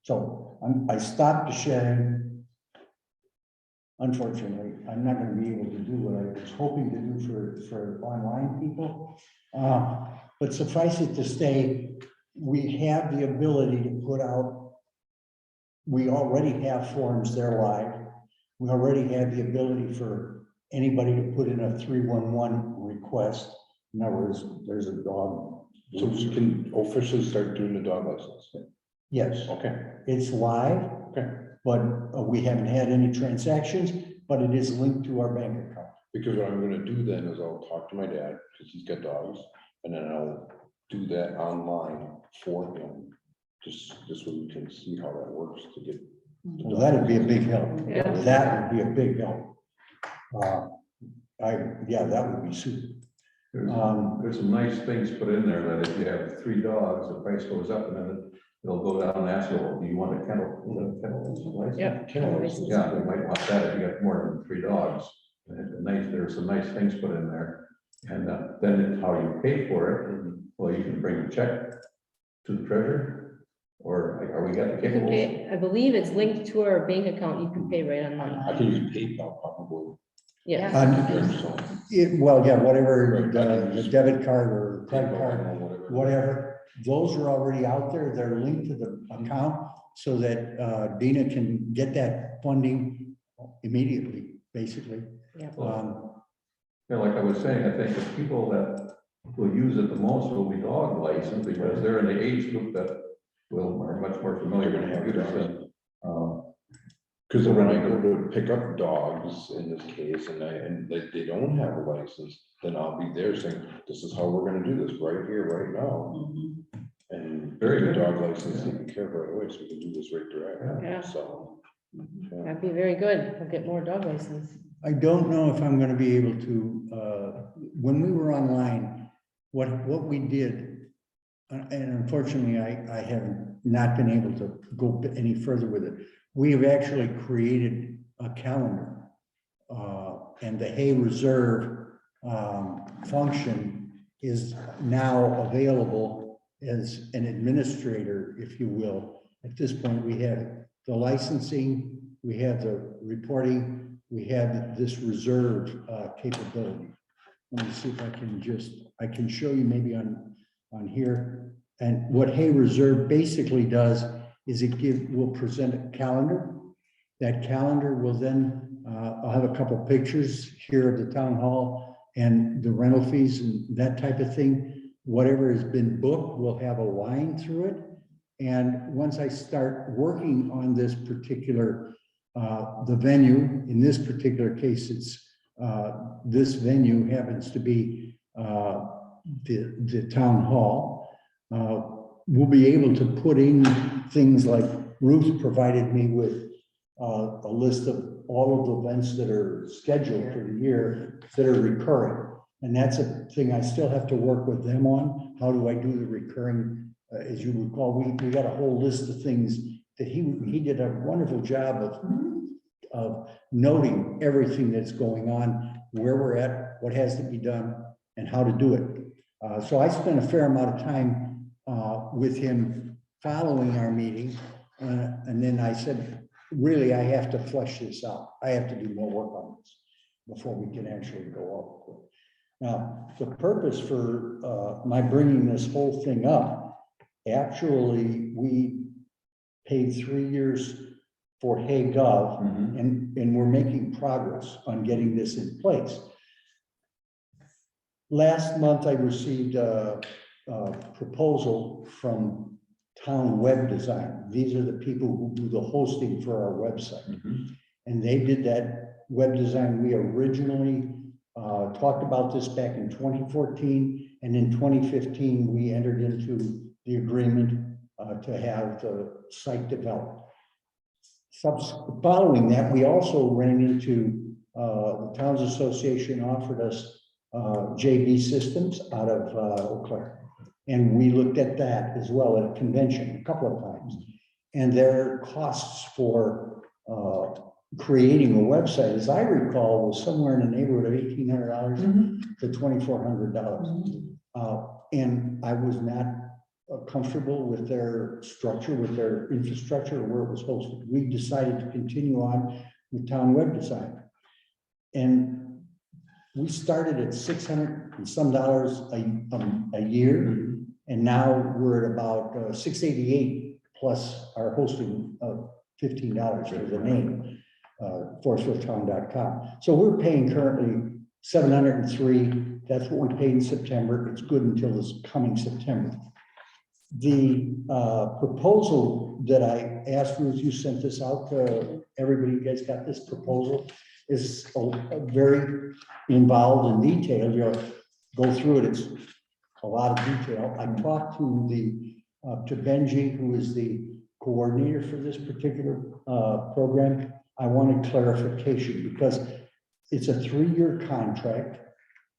So I stopped the sharing. Unfortunately, I'm not going to be able to do what I was hoping to do for online people. But suffice it to say, we have the ability to put out, we already have forms there live. We already have the ability for anybody to put in a 311 request. In other words, there's a dog. So you can officially start doing the dog license? Yes, Okay, it's live, okay. but we haven't had any transactions, but it is linked to our bank account. Because what I'm gonna do then is I'll talk to my dad, because he's got dogs, and then I'll do that online for him. Just so we can see how that works to get. Well, that'd be a big help. Yeah. That would be a big help. Yeah, that would be super. There's some nice things put in there that if you have 3 dogs, the price goes up and then they'll go down and ask you, well, do you want a kennel? License? Yep. Kennel license. Yeah, they might want that if you got more than 3 dogs. And there's some nice things put in there. And then how you pay for it, well, you can bring a check to the treasurer, or are we got the You can capable? pay, I believe it's linked to our bank account. You can pay right online. I can use PayPal probably. Yes. So, Well, yeah, whatever, Right, I can the use debit card or credit PayPal card, or whatever, those are already out there. They're linked to the account so that Dina can get that funding immediately, basically. Yeah. Yeah, like I was saying, I think the people that will use it the most will be dog license, because they're in the age group that are much more familiar with computers than. Because when I go to pick up dogs in this case, and they don't have a license, then I'll be there saying, this is how we're gonna do this right here, right now. And Very very good. dog license taken care of right away, so we can do this right direct. Yeah. So. yeah. That'd be very good. We'll get more dog license. I don't know if I'm gonna be able to, when we were online, what we did, and unfortunately, I have not been able to go any further with it. We have actually created a calendar, and the Hay Reserve function is now available as an administrator, if you will. At this point, we have the licensing, we have the reporting, we have this reserve capability. Let me see if I can show you maybe on here. And what Hay Reserve basically does is will present a calendar. That calendar will then I'll have a couple pictures here of the town hall and the rental fees and that type of thing. Whatever has been booked, we'll have a line through it. And once I start working on this particular, the venue, in this particular case, it's, this venue happens to be the town hall. We'll be able to put in things like Ruth provided me with a list of all of the events that are scheduled for the year that are recurring. And that's a thing I still have to work with them on. How do I do the recurring? As you recall, we got a whole list of things that he did a wonderful job of noting everything that's going on, where we're at, what has to be done, and how to do it. So I spent a fair amount of time with him following our meeting. And then I said, really, I have to flesh this out. I have to do more work on this before we can actually go up. Now, the purpose for my bringing this whole thing up, actually, we paid 3 years for HayGov, and we're making progress on getting this in place. Last month, I received a proposal from Town Web Design. These are the people who do the hosting for our website. And they did that web design. We originally talked about this back in 2014, and in 2015, we entered into the agreement to have the site developed. Following that, we also ran into the Towns Association offered us JB Systems out of Eau Claire. And we looked at that as well at a convention a couple of times. And their costs for creating a website, as I recall, was somewhere in the neighborhood of $1,800 to $2,400. And I was not comfortable with their structure, with their infrastructure, where it was hosted. We decided to continue on with Town Web Design. And we started at $600 and some a year. And now we're at about $688 plus our hosting of $15 for the name, forestvilletown.com. So we're paying currently $703. That's what we paid in September. It's good until this coming September. The proposal that I asked Ruth, you sent this out to everybody. You guys got this proposal? Is very involved in detail. You'll go through it. It's a lot of detail. I talked to Benji, who is the coordinator for this particular program. I wanted clarification because it's a 3-year contract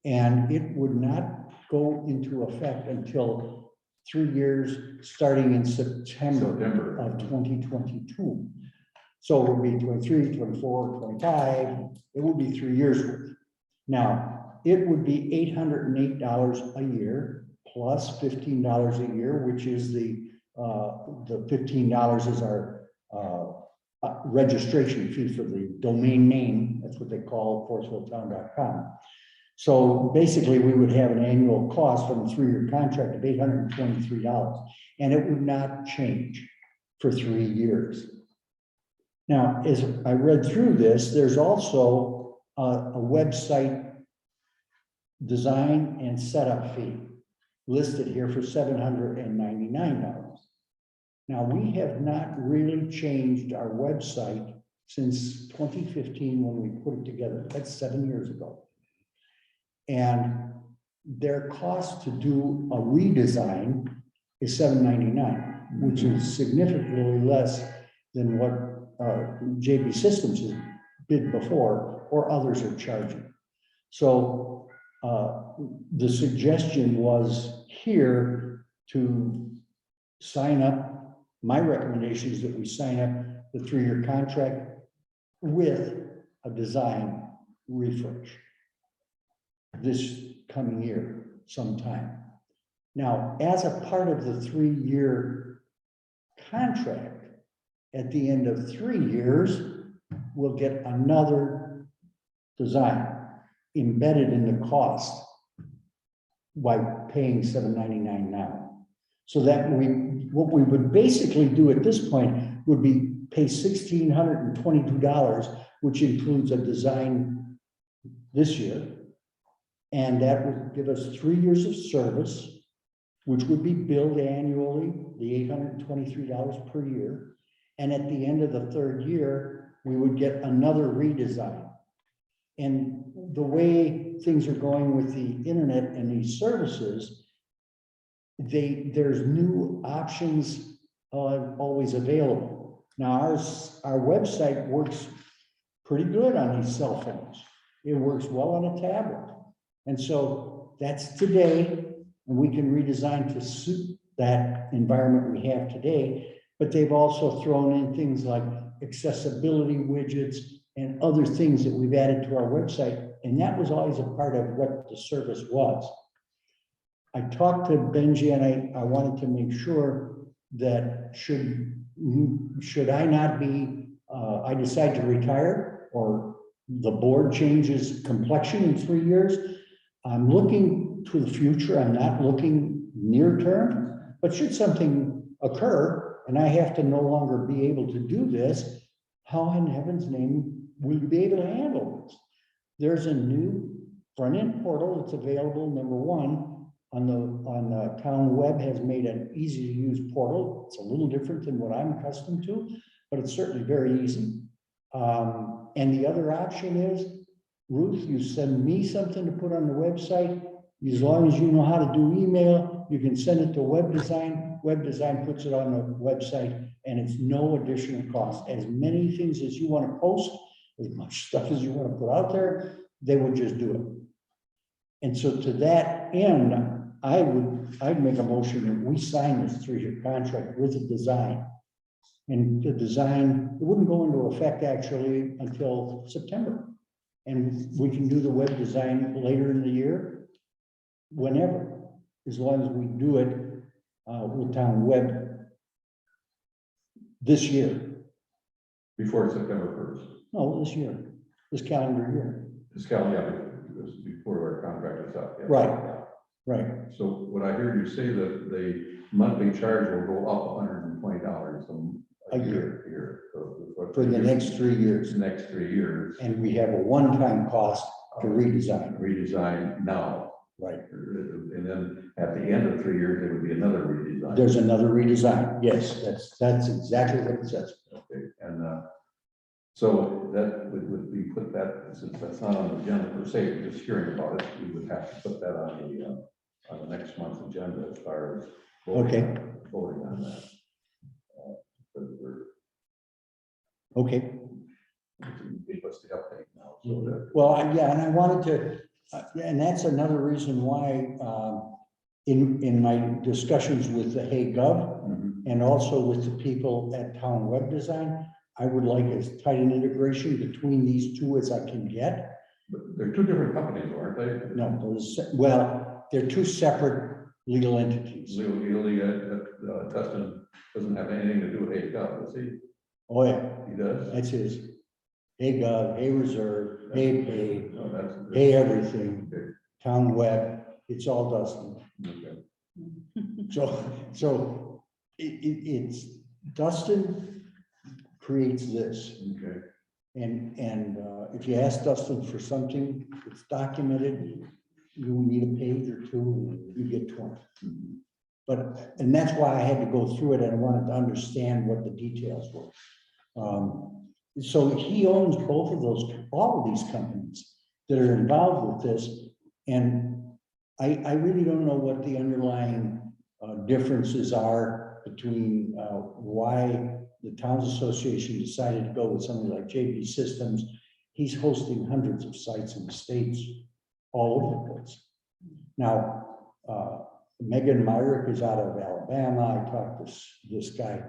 and it would not go into effect until 3 years starting in September of 2022. So it would be 23, 24, 25. It would be 3 years worth. Now, it would be $808 a year plus $15 a year, which is the $15 is our registration fee for the domain name. That's what they call forestvilletown.com. So basically, we would have an annual cost from a 3-year contract of $823, and it would not change for 3 years. Now, as I read through this, there's also a website design and setup fee listed here for $799. Now, we have not really changed our website since 2015 when we put it together. That's 7 years ago. And their cost to do a redesign is $799, which is significantly less than what JB Systems has bid before or others are charging. So the suggestion was here to sign up. My recommendation is that we sign up the 3-year contract with a design refresh this coming year sometime. Now, as a part of the 3-year contract, at the end of 3 years, we'll get another design embedded in the cost by paying $799 now. So that what we would basically do at this point would be pay $1,622 which includes a design this year. And that would give us 3 years of service, which would be billed annually, the $823 per year. And at the end of the 3rd year, we would get another redesign. And the way things are going with the internet and these services, there's new options always available. Now, our website works pretty good on these cell phones. It works well on a tablet. And so that's today, and we can redesign to suit that environment we have today. But they've also thrown in things like accessibility widgets and other things that we've added to our website. And that was always a part of what the service was. I talked to Benji and I wanted to make sure that should I not be, I decide to retire or the board changes complexion in 3 years, I'm looking to the future. I'm not looking near term, but should something occur and I have to no longer be able to do this, how in heaven's name will you be able to handle this? There's a new front-end portal that's available. Number one, on the town web has made an easy to use portal. It's a little different than what I'm accustomed to, but it's certainly very easy. And the other option is, Ruth, you send me something to put on the website. As long as you know how to do email, you can send it to web design. Web design puts it on the website and it's no additional cost. As many things as you want to post, as much stuff as you want to put out there, they would just do it. And so to that end, I'd make a motion that we sign this 3-year contract with the design. And the design, it wouldn't go into effect actually until September. And we can do the web design later in the year, whenever, as long as we do it with town web this year. Before September 1st. No, this year, this calendar year. This calendar, this is before our contract is up. yeah. Right. Right. So what I heard you say that the monthly charge will go up $120 a year. For the next 3 years. Next 3 years. And we have a one-time cost to redesign. Redesign now. Right. And then at the end of 3 years, there would be another redesign. There's another redesign. Yes, that's exactly what it says. Okay, and so that would be put that, since that's not on the agenda per se, we're just hearing about it, we would have to put that on the next month's agenda as far as voting on that. Okay. Give us the update now. So that, Well, yeah, and I wanted to, and that's another reason why in my discussions with the Hay Gov and also with the people at Town Web Design, I would like as tight an integration between these two as I can get. but they're two different companies, aren't they? No, well, they're two separate legal entities. Legally, Tustin doesn't have anything to do with AGov, does he? Oh, yeah, He does? that's his. Hay Gov, Hay Reserve, Hay Pay, No, that's. Hay Everything, Okay, Town Web, it's all Dustin. okay. So it's Dustin creates this. Okay. And if you ask Dustin for something, it's documented, you need a page or two, you get 20. But, and that's why I had to go through it and I wanted to understand what the details were. So he owns both of those, all of these companies that are involved with this. And I really don't know what the underlying differences are between why the Towns Association decided to go with something like JP Systems. He's hosting hundreds of sites in the States all over the place. Now, Megan Myrick is out of Alabama. I talked to this guy,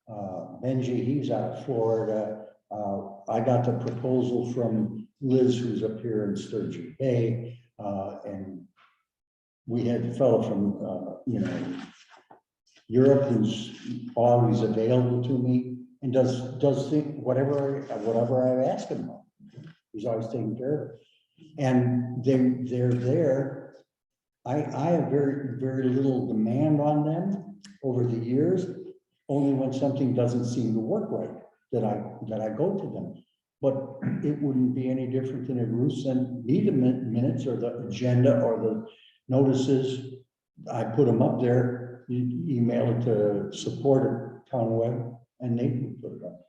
Benji, he's out of Florida. I got the proposal from Liz, who's up here in Sturgeon Bay, and we had a fellow from, Europe who's always available to me and does think whatever I've asked him about. He's always taking care of it. And they're there. I have very, very little demand on them over the years, only when something doesn't seem to work right that I go to them. But it wouldn't be any different than if Ruth sent me the minutes or the agenda or the notices. I put them up there, you email it to support at Town Web, and they can put it up.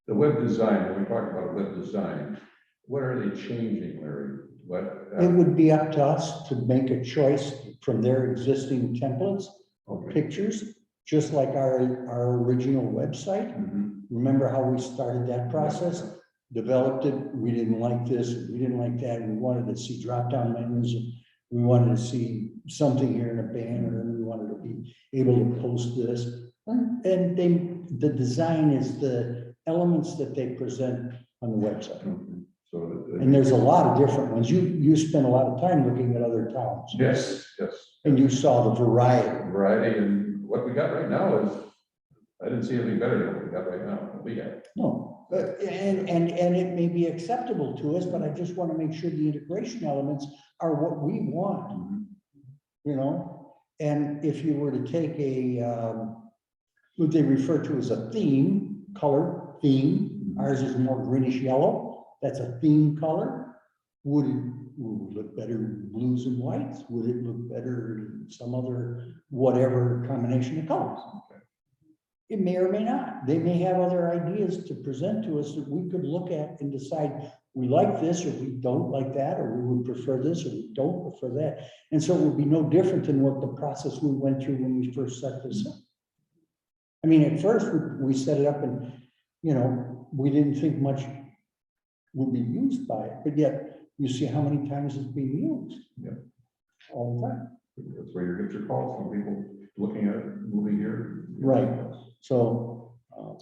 The web design, when we talk about web design, what are they changing, Larry? What? It would be up to us to make a choice from their existing templates or Okay. pictures, just like our original website. Mhm. Remember how we started that process? Developed it, we didn't like this, we didn't like that, we wanted to see drop-down menus, we wanted to see something here in a banner, and we wanted to be able to post this. And the design is the elements that they present on the website. Okay. So. And there's a lot of different ones. You spent a lot of time looking at other towns. Yes, yes. And you saw the variety. Variety, and what we got right now is, I didn't see anything better than what we got right now. We got. No, but, and it may be acceptable to us, but I just want to make sure the integration elements are what we want, you know? And if you were to take what they refer to as a theme, color theme, ours is more greenish yellow, that's a theme color. Would it look better in blues and whites? Would it look better in some other, whatever combination of colors? It may or may not. They may have other ideas to present to us that we could look at and decide we like this or we don't like that, or we would prefer this or we don't prefer that. And so it would be no different than what the process we went through when we first set this up. I mean, at first we set it up and, you know, we didn't think much would be used by it, but yet you see how many times it's being used. Yeah. All the time. That's where you get your calls from people looking at it, moving here. Right. So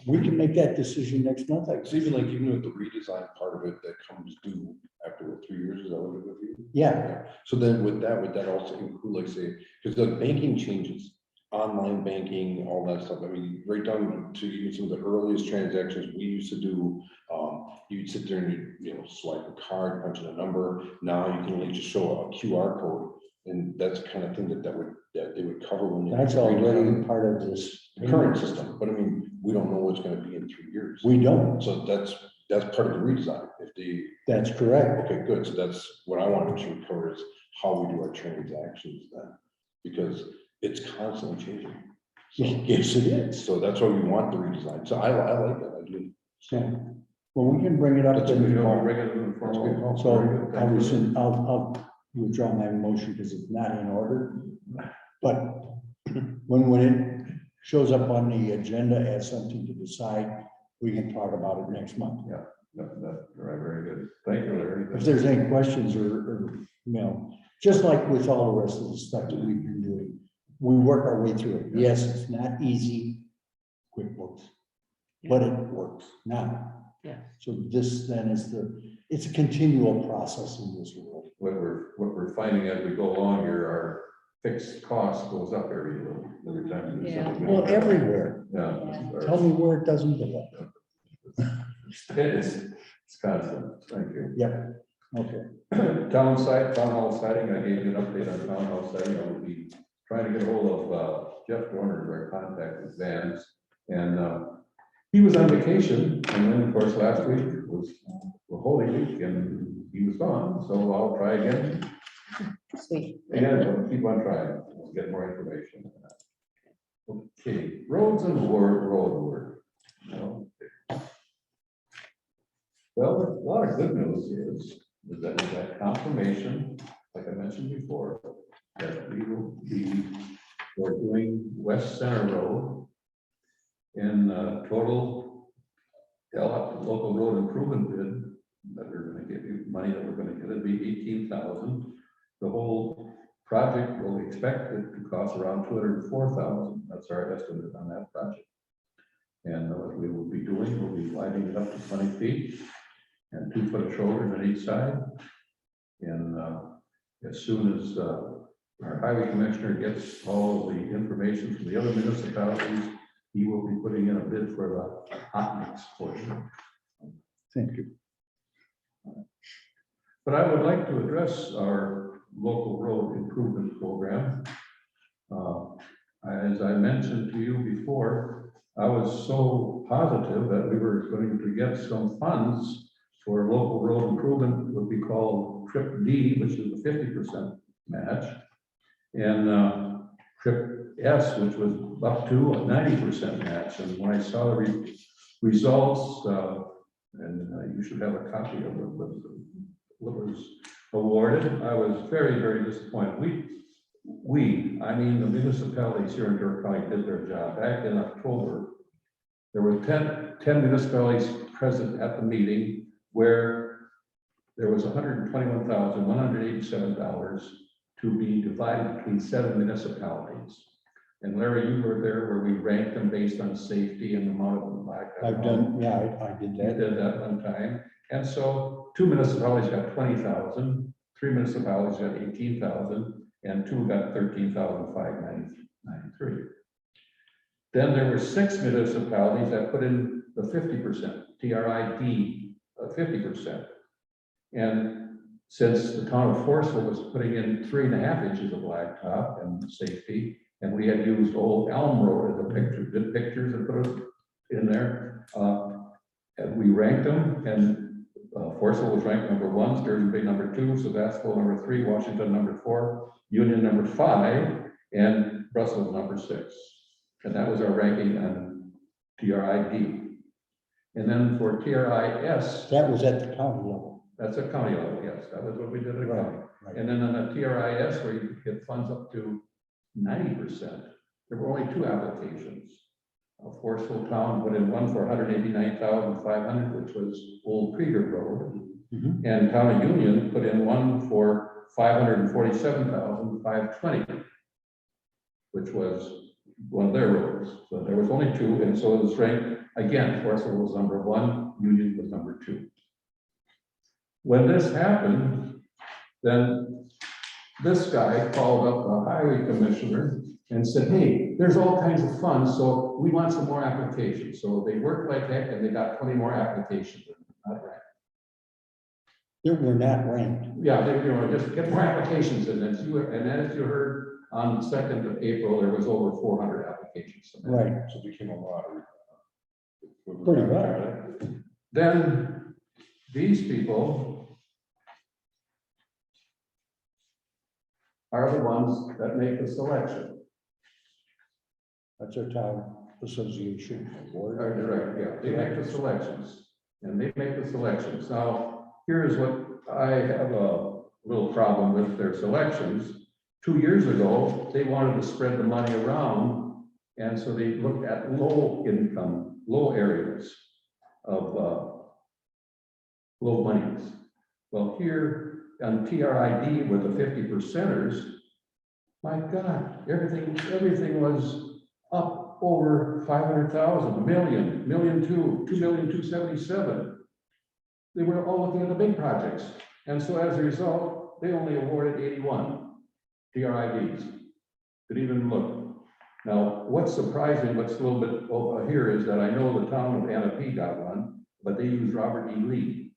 we can make that decision next month. It's even like, even with the redesign part of it that comes due after what, 3 years, is that what it would be? Yeah, So then would that also include, like, say, because the banking changes, online banking, all that stuff, I mean, right down to even some of the earliest transactions we used to do, you'd sit there and you know, swipe a card, punch in a number, now you can only just show a QR code, and that's the kind of thing that they would cover when. that's already part of this Current system, but I mean, we don't know what's gonna be in 3 years. We don't. So that's part of the redesign, if they, That's correct. okay, good, so that's what I want to cover is how we do our transactions then, because it's constantly changing. So, Yes, it is. so that's why we want the redesign, so I like that, I do. So, well, we can bring it up. That's in a good the call. fall. Regular formal. So I'll withdraw my motion because it's not in order. But when it shows up on the agenda as something to decide, we can talk about it next month. That's right, very good. Thank you, Larry. If there's any questions or, you know, just like with all the rest of the stuff that we've been doing, we work our way through it. Yes, it's not easy, QuickBooks, but it works now. Yeah. So this then is it's a continual process in this world. What we're finding as we go along here, our fixed cost goes up every time. we do Yeah. something. Well, everywhere. Yeah. Tell me where it doesn't go up. It's constant. Thank you. Yep, okay. Town hall siding, I gave you an update on town hall siding. I will be trying to get a hold of Jeff Dorner, our contact with Vans. And he was on vacation, and then of course last week was the Holy Week and he was gone, so I'll try again. Sweet. And we'll keep on trying, we'll get more information. Okay, roads and road work. Well, a lot of good news is that we got confirmation, like I mentioned before, that we will be, we're doing West Center Road in total local road improvement bid that we're gonna give you, money that we're gonna get, it'd be 18,000. The whole project will expect it to cost around 204,000. That's our estimate on that project. And what we will be doing, we'll be lining it up to 20 feet and 2 foot of shoulders on each side. And as soon as our highway commissioner gets all the information from the other municipalities, he will be putting in a bid for the hot mix portion. Thank you. But I would like to address our local road improvement program. As I mentioned to you before, I was so positive that we were going to get some funds for local road improvement, what we call Trip D, which is a 50% match. And Trip S, which was up to a 90% match. And when I saw the results, and you should have a copy of what was awarded, I was very, very disappointed. I mean, the municipalities here in Door County did their job. Back in October, there were 10 municipalities present at the meeting where there was $121,187 to be divided between 7 municipalities. And Larry, you were there where we ranked them based on safety and the amount of black. I've done, yeah, I did You that. did that one time. And so 2 municipalities got 20,000, 3 municipalities got 18,000, and 2 got 13,593. Then there were 6 municipalities that put in the 50%, TRID, 50%. And since the town of Forestville was putting in 3.5 inches of blacktop and safety, and we had used Old Elm Road as a picture, did pictures and put it in there, and we ranked them, and Forestville was ranked number 1, Sturgeon Bay number 2, Sebastopol number 3, Washington number 4, Union number 5, and Brussels number 6. And that was our ranking on TRID. And then for TRIS, That was at the county level. that's a county level, yes, that was what we did at Right, county. right. And then on the TRIS, where you could get funds up to 90%, there were only 2 applications. Forestville Town put in one for 189,500, which was Old Krieger Road. Mhm. And Town of Union put in one for 547,520, which was one of their roads. So there was only 2, and so it was ranked, again, Forestville was number 1, Union was number 2. When this happened, then this guy called up the highway commissioner and said, hey, there's all kinds of funds, so we want some more applications. So they worked like heck and they got 20 more applications. Not ranked. They were not ranked. Yeah, they, just get more applications in. And as you heard on the 2nd of April, there was over 400 applications submitted. Right, So it became a lottery. pretty much. Then these people are the ones that make the selection. That's our town association. board. Right, yeah, they make the selections, and they make the selections. Now, here's what I have a little problem with their selections. 2 years ago, they wanted to spread the money around, and so they looked at low income, low areas of low monies. Well, here on TRID with the 50%ers, my God, everything was up over 500,000, a million, 1,000,002, 2,277,000. They were all looking at the big projects. And so as a result, they only awarded 81 TRIDs. Didn't even look. Now, what's surprising, what's a little bit over here is that I know the town of Anapee got one, but they used Robert E. Lee.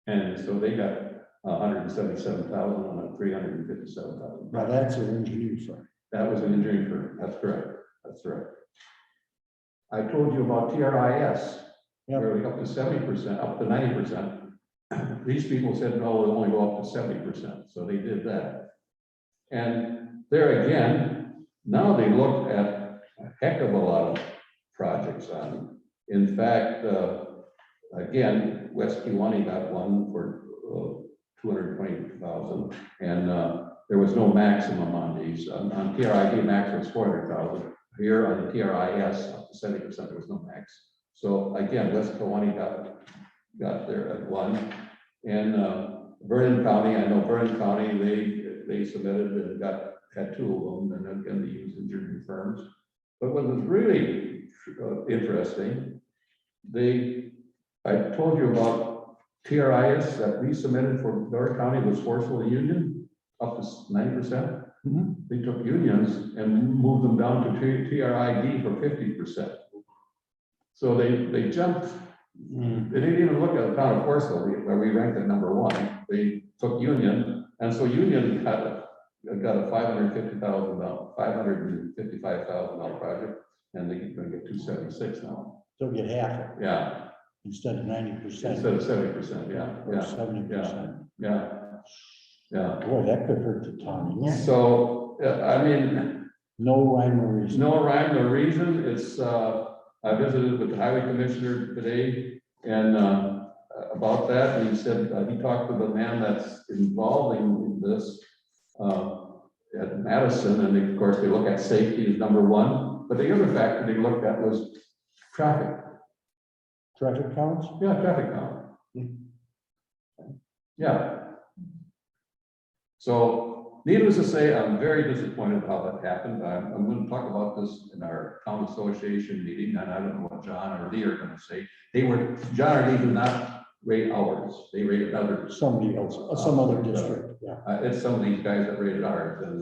And so they got 177,000 on a 357,000. Now, that's an engineering firm. That was an engineering firm. That's correct. That's right. I told you about TRIS. Yep. Where up to 70%, up to 90%. These people said, no, we'll only go up to 70%. So they did that. And there again, now they looked at a heck of a lot of projects on. In fact, again, West Kiwanee got one for 220,000, and there was no maximum on these. On TRID, max was 400,000. Here on the TRIS, up to 70%, there was no max. So again, West Kiwanee got there at one, and Vernon County, I know Vernon County, they submitted and had 2 of them, and again, they used engineering firms. But what was really interesting, I told you about TRIS that we submitted for Door County was Forestville Union, up to 90%. Mhm. They took unions and moved them down to TRID for 50%. So they jumped. They didn't even look at the town of Forestville, where we ranked at number 1. They took Union, and so Union got a $555,000 project, and they're going to get 276 now. Still get half of it yeah, instead of 90%. instead of 70%, yeah, Or yeah, 70%. yeah, yeah. Boy, that could hurt the town. So, I mean, No rhyme or reason. no rhyme, no reason. It's, I visited with the highway commissioner today and, about that. And he said, he talked to the man that's involving this, at Madison. And of course, they look at safety as number one. But the other factor they looked at was traffic. Traffic counts? Yeah, traffic count. Yeah. So needless to say, I'm very disappointed how that happened. I'm going to talk about this in our town association meeting, and I don't know what John or Lee are going to say. John or Lee do not rate ours. They rated others. Somebody else, some other district, yeah. It's some of these guys that rated ours. And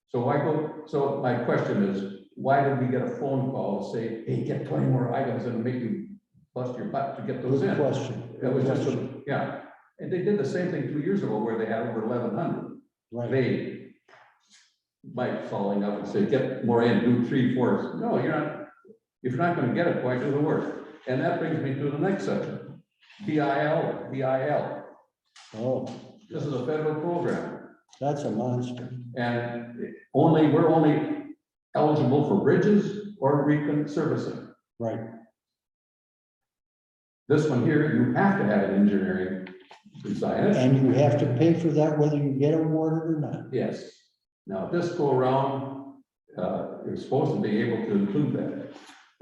so my question is, why did we get a phone call to say, hey, get 20 more items and make you bust your butt to get those Good in? question. That was just, Question. yeah. And they did the same thing 2 years ago where they had over 1,100. Right. They might falling up and say, get more in, do 3, 4. No, you're not. If you're not going to get it, why do the work? And that brings me to the next section. BIL. Oh, This is a federal program. that's a monster. And we're only eligible for bridges or recon servicing. Right. This one here, you have to have an engineering design. And you have to pay for that whether you get awarded or not. Yes. Now, this go around, you're supposed to be able to include that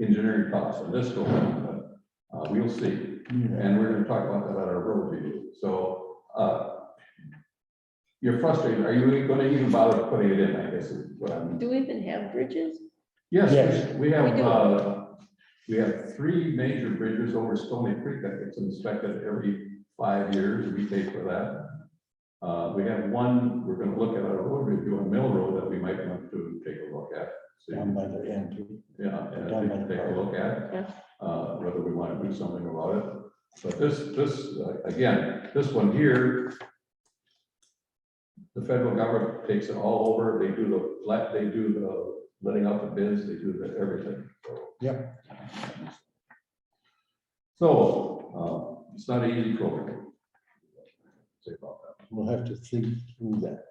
engineering costs in this go around, but we'll see. And we're gonna talk about that at our road review. So, you're frustrated. Are you gonna even bother putting it in, I guess is what I mean. Do we even have bridges? Yes, Yes. we have, We do. we have 3 major bridges over Stony Creek that gets inspected every 5 years. We pay for that. We have one, we're gonna look at our road review on Mill Road that we might want to take a look at. See, Down by the end. Too. yeah, Down by and the take a park. look at, Yeah. whether we want to do something about it. But again, this one here, the federal government takes it all over. They do the letting out the bids, they do everything. So, Yep. so, it's not an easy program. Say about that. We'll have to think through that.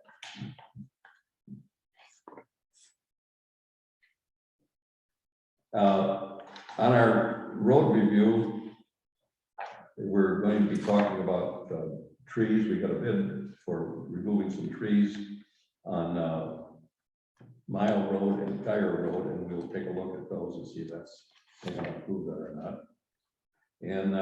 On our road review, we're going to be talking about trees. We got a bid for removing some trees on Mile Road and Tire Road, and we'll take a look at those and see if that's, they're gonna approve that or not. And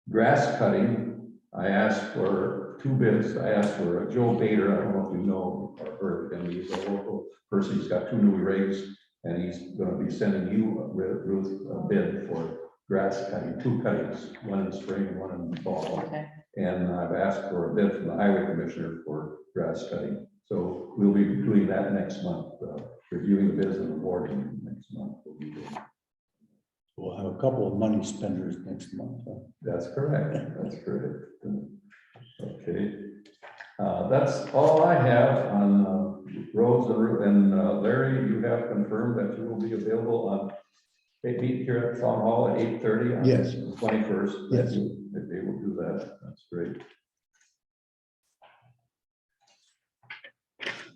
grass cutting, I asked for 2 bids. I asked for Joe Bader. I don't know if you know or heard of him. He's a local person. He's got 2 new rigs, and he's going to be sending you, Ruth, a bid for grass cutting, 2 cuttings, one in spring and one in fall. Okay. And I've asked for a bid from the highway commissioner for grass cutting. So we'll be doing that next month, reviewing the bids and awarding next month. We'll have a couple of money spenders next month. Huh? That's correct. That's correct. Okay. That's all I have on roads and Larry, you have confirmed that you will be available on, they meet here at Town Hall at 8:30 on Yes. the 21st. Yes. They will do that. That's great.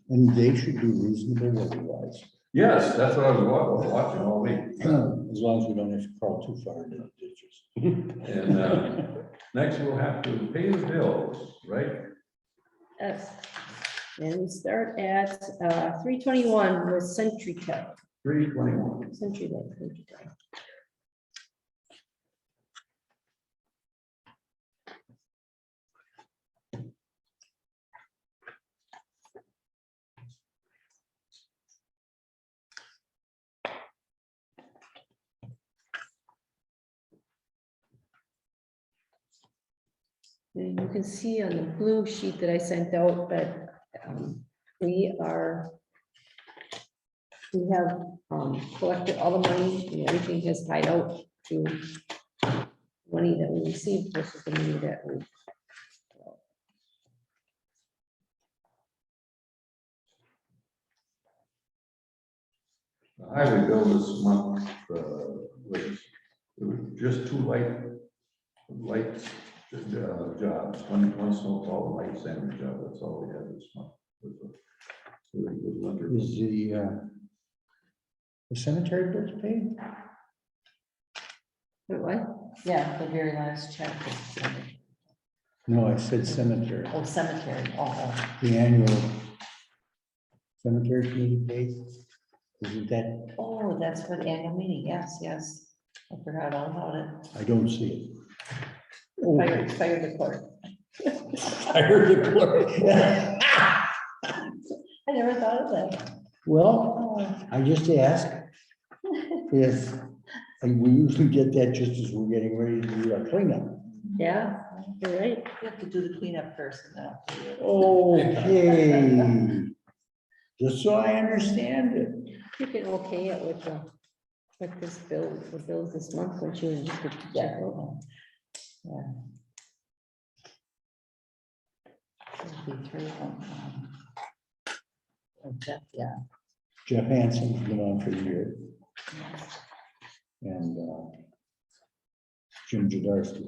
And they should be reasonable weather-wise. Yes, that's what I was watching all week. As long as we don't have to crawl too far into the ditches. And next we'll have to pay the bills, right? Yes. And we start at 321 with Century Tech. 321. Century Tech. And you can see on the blue sheet that I sent out that we have collected all the money and everything has tied out to money that we received versus the money that we. The highway bill this month it was just two light jobs, one snowfall, and light sandwich job, that's all we had this month. It was a really good winter. Is the cemetery bills paid? What? Yeah, the very last check. is cemetery. No, I said cemetery. Oh, cemetery, oh, The annual cemetery committee paid. Isn't that, oh, that's for the annual meeting, yes, yes. I forgot all about it. I don't see it. Fire the clerk. I heard the clerk. I never thought of that. Well, Oh, I just asked if, and we usually get that just as we're getting ready to do our cleanup. Yeah, you're right. you have to do the cleanup first and then I'll do it. Okay. Just so I understand it. You can okay it with this bill, the bills this month, which you just could check Yeah. out. Yeah. It'll be through, yeah. Jeff Hansen's been on for a year, and Jim Jadarsky.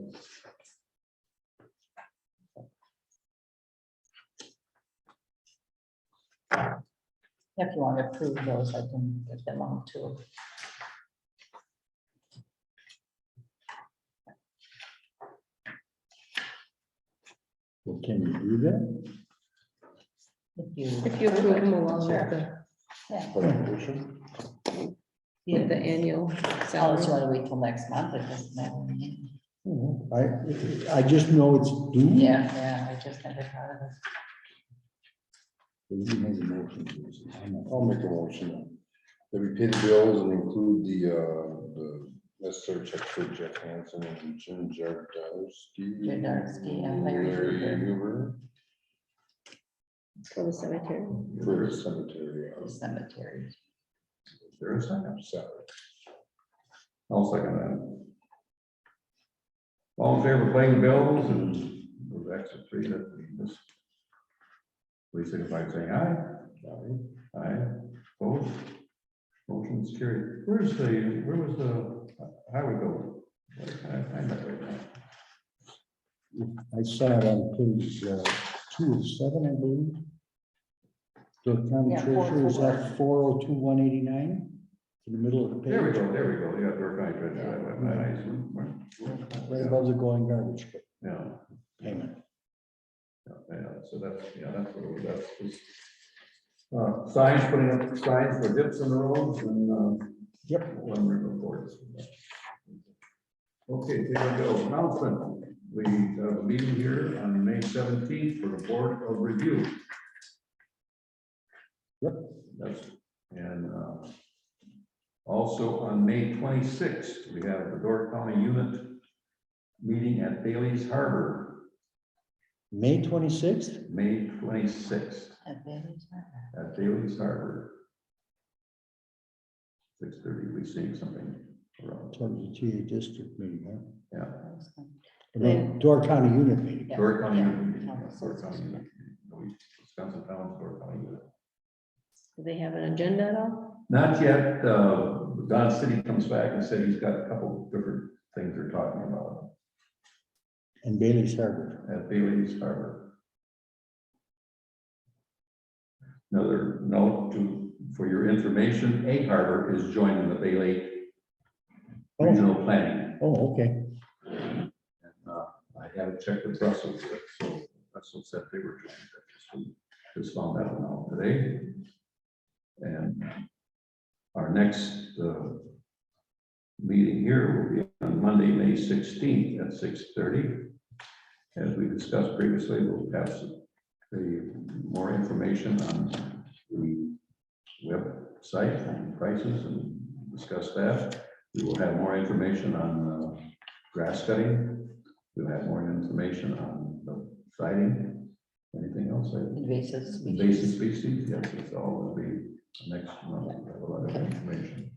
If you want to approve those, I can get them on too. Well, can you do that? If you approve them along with Yeah. with the annual Oh, so you salary. want to wait till next month, it doesn't matter. Oh, I just know it's due. Yeah, I just never thought of it. You made a motion. I'll make a motion that we pay the bills and include the necessary checks for Jeff Hansen and Jim Jardowski. And Larry Huber. Huber For the cemetery. for the cemetery. The cemetery. Is there a second? Salary. I'll second that. All in favor of paying bills and those extra three that we missed? Please signify by saying aye. Aye. Opposed? Motion's carried. Where was the highway bill? I find that right now. I saw it on page 207, I believe. The county Yeah, treasurer is 401. at 402,189 in the middle of the page. There we go, yeah, Door County Treasurer. Right above the going garbage Yeah, payment. so that's what it was, that's just. Signs, putting up signs for dips in the roads and, Yep. one river boards. Okay, here we go, announcement. We have a meeting here on May 17th for the Board of Review. Yep. And also on May 26th, we have the Door County Unit meeting at Bailey's Harbor, May 26th? May 26th At Bailey's Harbor. at Bailey's Harbor. 6:30, we seeing something around. Towards the TA district meeting, huh? Yeah. No, Door County unit meeting. Yeah. Door County Yeah. Unit meeting, Door County Unit meeting. Wisconsin Town's Door County Unit. Do they have an agenda at all? Not yet. Don City comes back and said he's got a couple different things they're talking about And Bailey's Harbor. at Bailey's Harbor. Another note for your information, Egg Harbor is joining the Bailey Regional Planning. Oh, okay. And I haven't checked with Brussels yet, so Brussels said they were joining. Just found that one out today. And our next meeting here will be on Monday, May 16th at 6:30. As we discussed previously, we'll have more information on the website and prices and discuss that. We will have more information on grass cutting. We'll have more information on the siding. Anything else? Invasive species. Invasive species, yes, it's all will be next month. We'll have a lot of information.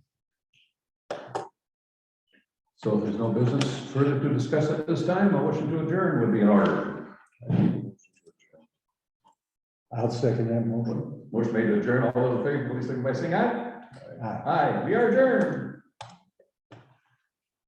So if there's no business further to discuss at this time, a motion to adjourn would be in order. I'll second that motion. Motion made to adjourn. All those in favor, please signify by saying aye. Aye. Aye, we are adjourned.